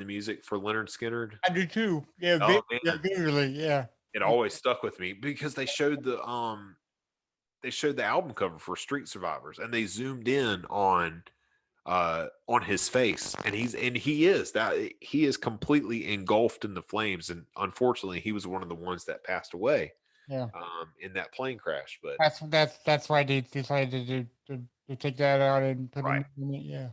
music for Leonard Skinnard. I do too. Yeah, visually, yeah. It always stuck with me because they showed the album cover for Street Survivors, and they zoomed in on his face, and he is completely engulfed in the flames, and unfortunately he was one of the ones that passed away. Yeah. In that plane crash, but that's why they decided to take that out and put right. him in it. Yeah.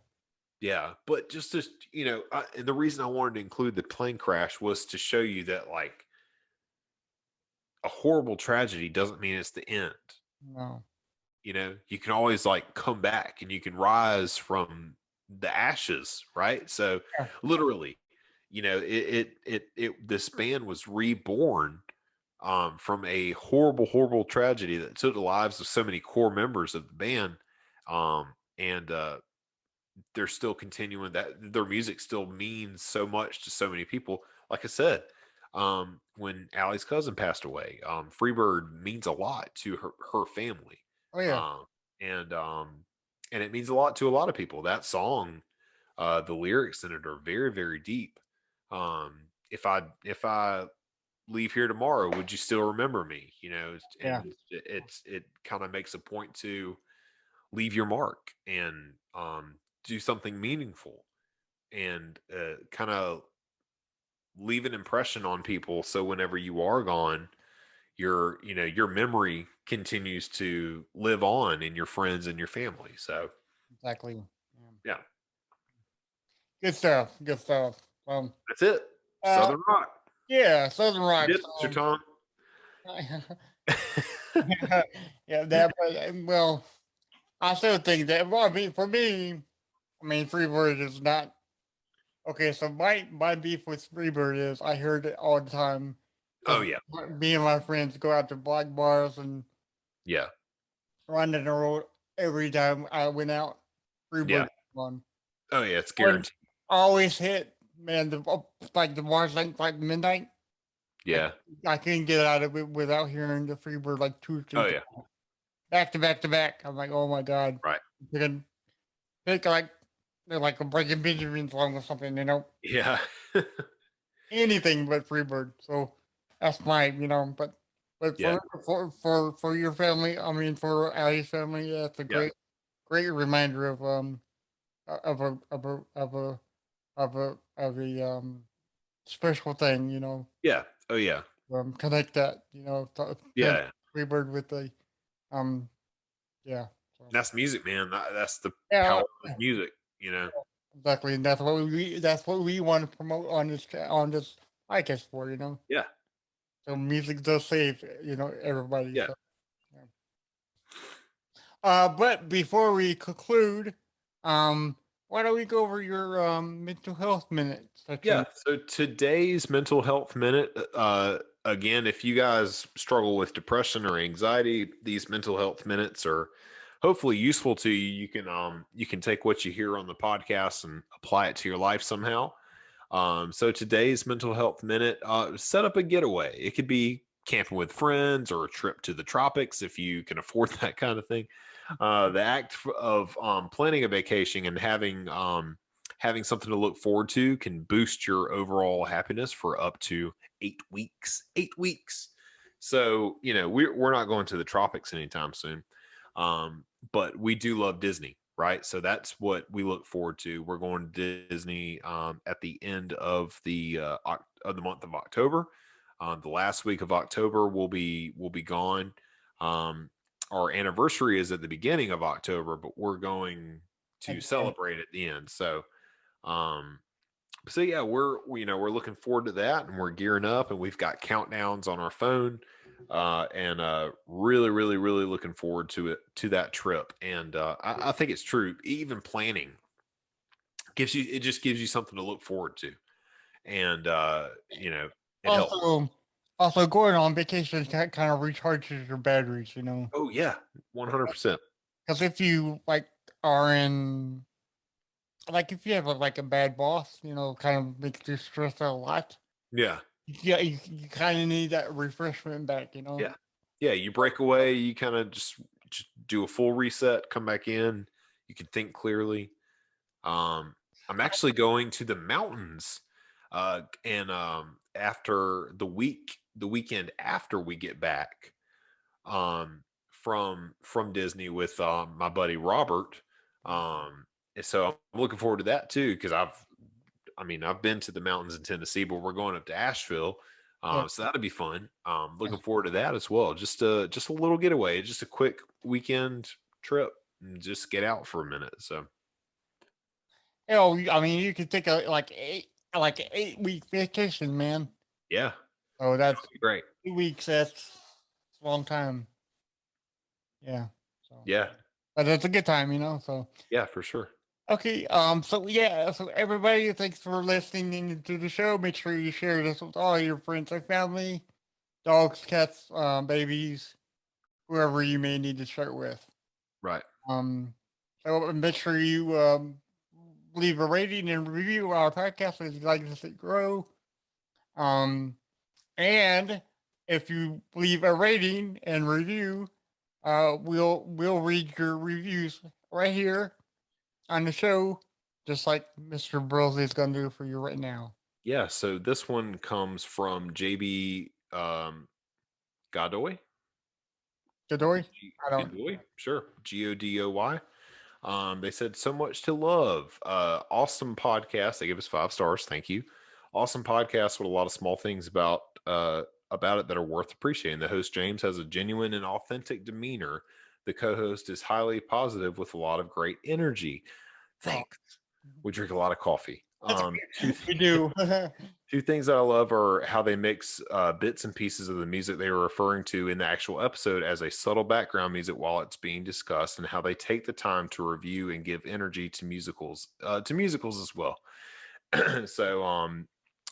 Yeah, but just to and the reason I wanted to include the plane crash was to show you that like a horrible tragedy doesn't mean it's the end. No. You can always like come back and you can rise from the ashes, right? So yeah. Literally, this band was reborn from a horrible tragedy that took the lives of so many core members of the band. And they're still continuing that. Their music still means so much to so many people. Like I said, when Allie's cousin passed away, Freebird means a lot to her family. Oh yeah. And it means a lot to a lot of people. That song, the lyrics in it are very, very deep. If I leave here tomorrow, would you still remember me? And it kind of makes a point to leave your mark and do something meaningful and kind of leave an impression on people. So whenever you are gone, your memory continues to live on in your friends and your family. So exactly. Yeah. Good stuff. That's it. Southern Rock. Yeah, Southern Rock. Mr. Tom. Yeah, that. But, well, I still think that. Well, I mean, for me, Freebird is not okay. So my beef with Freebird is I heard it all the time. Oh yeah. Me and my friends go out to black bars and run in the road every time I went out. Freebird one. Oh yeah, it's guaranteed. Always hit, man. The bars like midnight. Yeah. I couldn't get out of it without hearing the Freebird like two. Oh yeah. Back to back to back. I'm like, oh my god. Right. You can think they're like a Breaking Benjamin song or something, Yeah. Anything but Freebird. So that's mine, but for your family, for Allie's family, that's a great reminder of a special thing, Yeah. Oh yeah. Connect that, Freebird with the So. That's music, man. That's the power of music, Exactly, and that's what we want to promote on this podcast for, Yeah. So music does save, everybody. Yeah. So. But before we conclude, why don't we go over your mental health minute section? Yeah. So today's mental health minute, again, if you guys struggle with depression or anxiety, these mental health minutes are hopefully useful to you. You can take what you hear on the podcast and apply it to your life somehow. So today's mental health minute, set up a getaway. It could be camping with friends or a trip to the tropics if you can afford that kind of thing. The act of planning a vacation and having something to look forward to can boost your overall happiness for up to 8 weeks. 8 weeks. So, we're not going to the tropics anytime soon. But we do love Disney, right? So that's what we look forward to. We're going to Disney at the end of the month of October. The last week of October we'll be gone. Our anniversary is at the beginning of October, but we're going to celebrate at the end. So yeah, we're looking forward to that, and we're gearing up, and we've got countdowns on our phone, and really, really, really looking forward to that trip. And I think it's true. Even planning just gives you something to look forward to, and it helps. Also, going on vacation kind of recharges your batteries. Oh yeah, 100%. Because if you are in if you have a bad boss, kind of makes you stress out a lot. Yeah. Yeah, you kind of need that refreshment back. Yeah. You break away. You kind of just do a full reset. Come back in. You can think clearly. I'm actually going to the mountains, and after the weekend after we get back, from Disney with my buddy Robert. And so I'm looking forward to that too, because I've been to the mountains in Tennessee, but we're going up to Asheville. So that'll be fun. Looking forward to that as well. Just a little getaway, just a quick weekend trip, and just get out for a minute. So, you could take a 8-week vacation, man. Yeah. Oh, that's great. 2 weeks. That's a long time. Yeah. So. Yeah. But it's a good time, So. Yeah, for sure. Okay. So everybody, thanks for listening to the show. Make sure you share this with all your friends and family, dogs, cats, babies, whoever you may need to share with. Right. So make sure you leave a rating and review our podcast as you'd like to see it grow. And if you leave a rating and review, we'll read your reviews right here on the show, just like Mr. Brills is going to do for you right now. Yeah, so this one comes from JB Godoy. Godoy? Godoy? Sure. Godoy. They said, so much to love. Awesome podcast. They give us 5 stars. Thank you. Awesome podcast with a lot of small things about it that are worth appreciating. The host, James, has a genuine and authentic demeanor. The co-host is highly positive with a lot of great energy. Thanks. We drink a lot of coffee. We do. 2 things that I love are how they mix bits and pieces of the music they were referring to in the actual episode as a subtle background music while it's being discussed, and how they take the time to review and give energy to musicals as well. So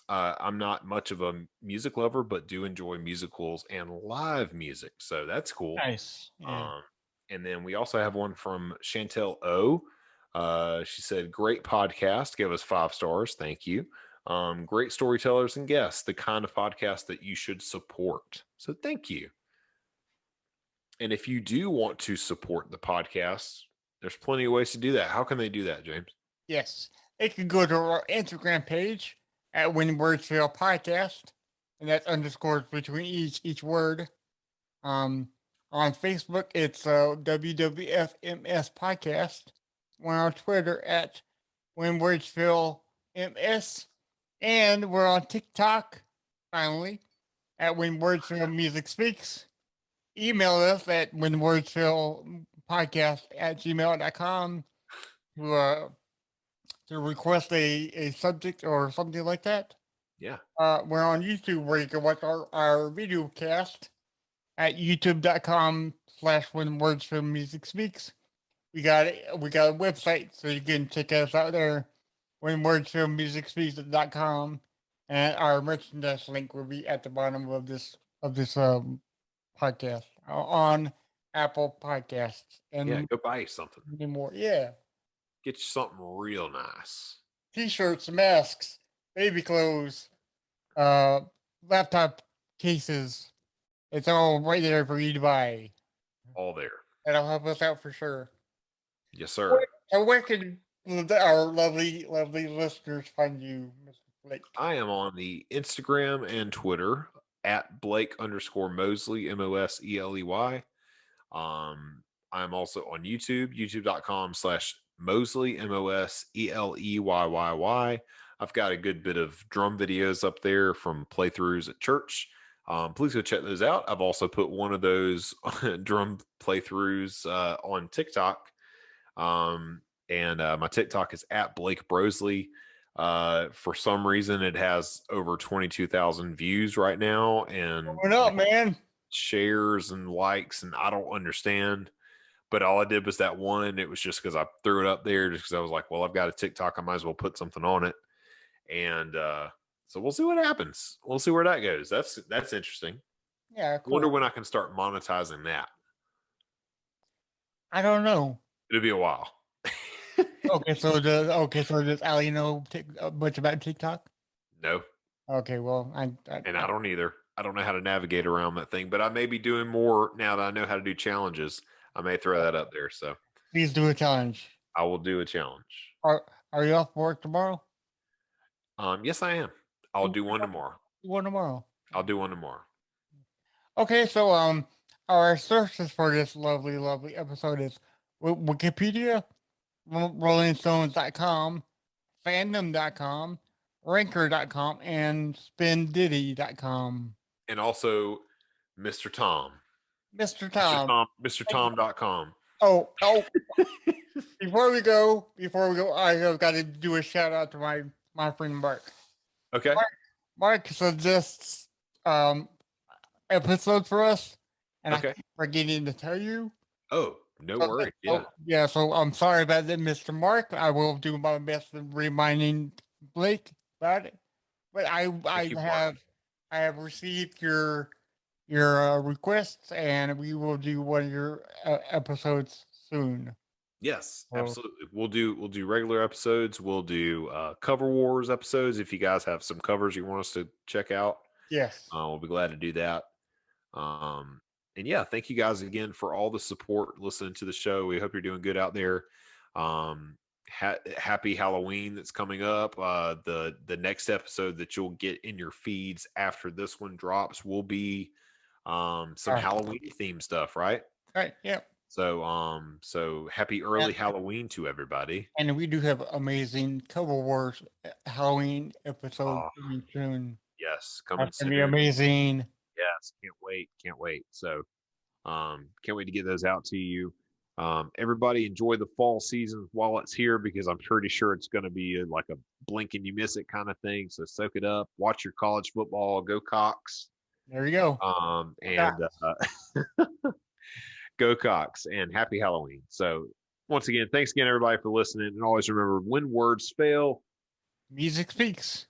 I'm not much of a music lover, but do enjoy musicals and live music. So that's cool. Nice. Yeah. And then we also have one from Chantel O. She said, great podcast. Give us 5 stars. Thank you. Great storytellers and guests, the kind of podcast that you should support. So thank you. And if you do want to support the podcast, there's plenty of ways to do that. How can they do that, James? Yes. They can go to our Instagram page at When Words Fail Podcast, and that's underscores between each word. On Facebook, it's WWFMS Podcast. We're on Twitter at When Words Fail MS, and we're on TikTok, finally, at When Words Fail Music Speaks. Email us at whenwordsfailepodcast@gmail.com to request a subject or something like that. Yeah. We're on YouTube, where you can watch our video cast at youtube.com/whenwordsfilmmusicspeaks. We got a website, so you can check us out there, whenwordsfilmmusicspeaks.com, and our merchandise link will be at the bottom of this podcast on Apple Podcasts. And go buy something. More. Yeah. Get you something real nice. T-shirts, masks, baby clothes, laptop cases. It's all right there for you to buy. All there. That'll help us out for sure. Yes, sir. Where can our lovely listeners find you, Mr. Blake? I am on the Instagram and Twitter at Blake_Mosley, Moseley. I'm also on YouTube, youtube.com/Mosley, Moseleyy. I've got a good bit of drum videos up there from playthroughs at church. Please go check those out. I've also put one of those drum playthroughs on TikTok. And my TikTok is at Blake Brosley. For some reason, it has over 22,000 views right now, and What up, man? shares and likes, and I don't understand. But all I did was that one, and it was just because I threw it up there, just because I was like, well, I've got a TikTok, I might as well put something on it. And so we'll see what happens. We'll see where that goes. That's interesting. Yeah, cool. Wonder when I can start monetizing that. I don't know. It'll be a while. Okay, so does Ali know much about TikTok? No. Okay, well, I don't either. I don't know how to navigate around that thing, but I may be doing more now that I know how to do challenges. I may throw that up there. So please do a challenge. I will do a challenge. Are you off work tomorrow? Yes, I am. I'll do one tomorrow. One tomorrow. I'll do one tomorrow. Okay, so our sources for this lovely episode is Wikipedia, RollingStones.com, Fandom.com, Ranker.com, and SpinDiddy.com. And also Mr. Tom. Mr. Tom. Mr. Tom.com. Oh. Before we go, I have got to do a shout out to my friend Mark. Okay. Mark suggests episodes for us, and okay. I keep forgetting to tell you. Oh, no worries. Yeah. So I'm sorry about that, Mr. Mark. I will do my best in reminding Blake about it. But I have received your requests, and we will do one of your episodes soon. Yes, absolutely. We'll do regular episodes. We'll do cover wars episodes. If you guys have some covers you want us to check out, yes, we'll be glad to do that. And yeah, thank you guys again for all the support listening to the show. We hope you're doing good out there. Happy Halloween that's coming up. The next episode that you'll get in your feeds after this one drops will be some Halloween themed stuff, right? Right. Yeah. So happy early Halloween to everybody. And we do have amazing cover wars Halloween episode coming soon. Yes, coming soon. Be amazing. Yes, can't wait. So can't wait to get those out to you. Everybody enjoy the fall season while it's here, because I'm pretty sure it's going to be like a blink and you miss it kind of thing. So soak it up, watch your college football, go Cox. There you go. Go Cox, and happy Halloween. So once again, thanks again, everybody, for listening. And always remember, when words fail, music speaks.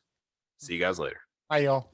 See you guys later. Bye, y'all.